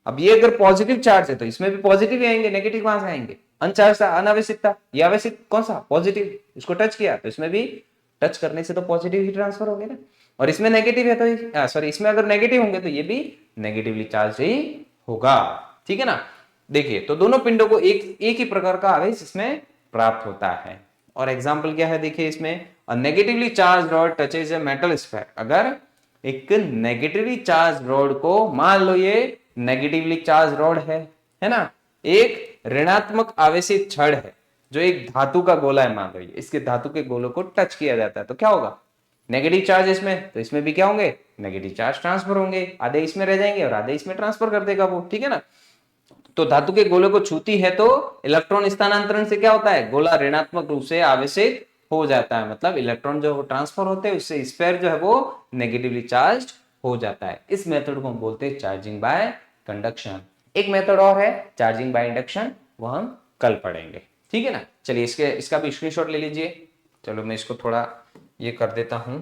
अब ये अगर पॉजिटिव चार्ज है तो इसमें भी पॉजिटिव ही आएंगे, नेगेटिव कहां से आएंगे, अनचार्ज था, अनावेशित था, ये आवेशित कौन सा, पॉजिटिव, इसको टच किया तो इसमें भी टच करने से तो पॉजिटिव ही ट्रांसफर हो गया ना, और इसमें नेगेटिव है तो सॉरी इसमें अगर नेगेटिव होंगे तो ये भी नेगेटिवली चार्ज ही होगा, ठीक है ना। देखिए तो दोनों पिंडों को एक ही प्रकार का आवेश इसमें प्राप्त होता है। और एग्जाम्पल क्या है देखिए इसमें, negatively charge rod touches a metal sphere, अगर एक नेगेटिवली चार्ज रॉड को, मान लो ये नेगेटिवली चार्ज रॉड है ना, एक ऋणात्मक आवेशित छड़ है जो एक धातु का गोला है, मान लो ये, इसके धातु के गोलों को टच किया जाता है तो क्या होगा, नेगेटिव चार्ज इसमें, तो इसमें भी क्या होंगे, नेगेटिव चार्ज ट्रांसफर होंगे, आधे इसमें रह जाएंगे और आधे इसमें ट्रांसफर कर देगा वो, ठीक है ना। तो धातु के गोले को छूती है तो इलेक्ट्रॉन स्थानांतरण से क्या होता है, गोला ऋणात्मक रूप से आवेशित हो जाता है, मतलब इलेक्ट्रॉन जो ट्रांसफर होते हैं उससे स्फीयर जो है वो नेगेटिवली चार्ज हो जाता है। इस मेथड को हम बोलते हैं चार्जिंग बाय कंडक्शन। एक मेथड और है चार्जिंग बाय इंडक्शन, वो हम कल पढ़ेंगे, ठीक है ना। चलिए इसका भी स्क्रीनशॉट ले लीजिए। चलो मैं इसको थोड़ा ये कर देता हूं,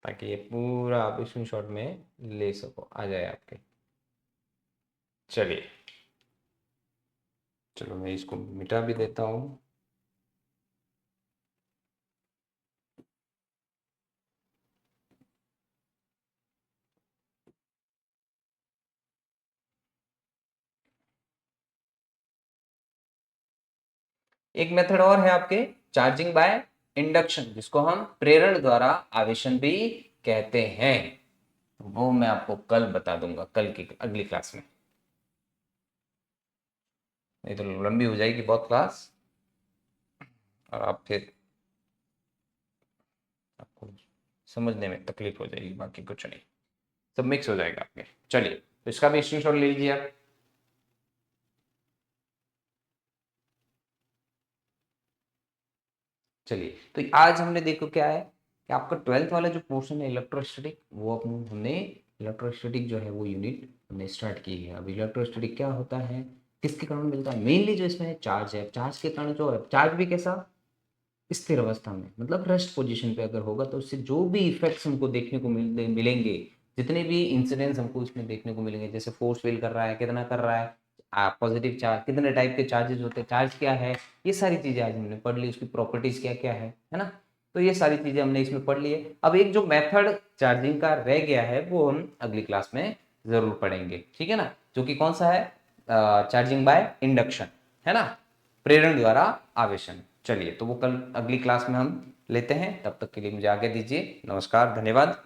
ताकि ये पूरा आप स्क्रीनशॉट में ले सको, आ जाए आपके। चलिए चलो मैं इसको मिटा भी देता हूं। एक मेथड और है आपके चार्जिंग बाय इंडक्शन, जिसको हम प्रेरण द्वारा आवेशन भी कहते हैं। वो मैं आपको कल बता दूंगा, कल की अगली क्लास में, नहीं तो लंबी हो जाएगी बहुत क्लास, और आप फिर आपको समझने में तकलीफ हो जाएगी, बाकी कुछ नहीं, सब मिक्स हो जाएगा आपके। चलिए तो इसका भी स्क्रीनशॉट ले लीजिए आप। चलिए तो आज हमने देखो क्या है कि आपका 12th वाला जो पोर्शन है इलेक्ट्रोस्टैटिक, वो हमने इलेक्ट्रोस्टैटिक जो है वो यूनिट हमने स्टार्ट की है। अब इलेक्ट्रोस्टैटिक क्या होता है, किसके कारण मिलता है, मेनली जो इसमें है चार्ज है, चार्ज के कारण जो है, चार्ज भी कैसा, स्थिर अवस्था में, मतलब रेस्ट पोजीशन पे अगर होगा तो उससे जो भी इफेक्ट्स हमको देखने को मिलेंगे, जितने भी इंसिडेंट्स हमको इसमें देखने को मिलेंगे, जैसे फोर्स फील कर रहा है, कितना कर रहा है, पॉजिटिव चार्ज, कितने टाइप के चार्जेस होते हैं, चार्ज क्या है, ये सारी चीजें आज हमने पढ़ ली, उसकी प्रॉपर्टीज क्या क्या है ना। तो ये सारी चीजें हमने इसमें पढ़ ली है। अब एक जो मेथड चार्जिंग का रह गया है वो हम अगली क्लास में जरूर पढ़ेंगे, ठीक है ना, जो कि कौन सा है, चार्जिंग बाय इंडक्शन, है ना, प्रेरण द्वारा आवेशन। चलिए तो वो कल अगली क्लास में हम लेते हैं, तब तक के लिए मुझे आगे दीजिए, नमस्कार, धन्यवाद।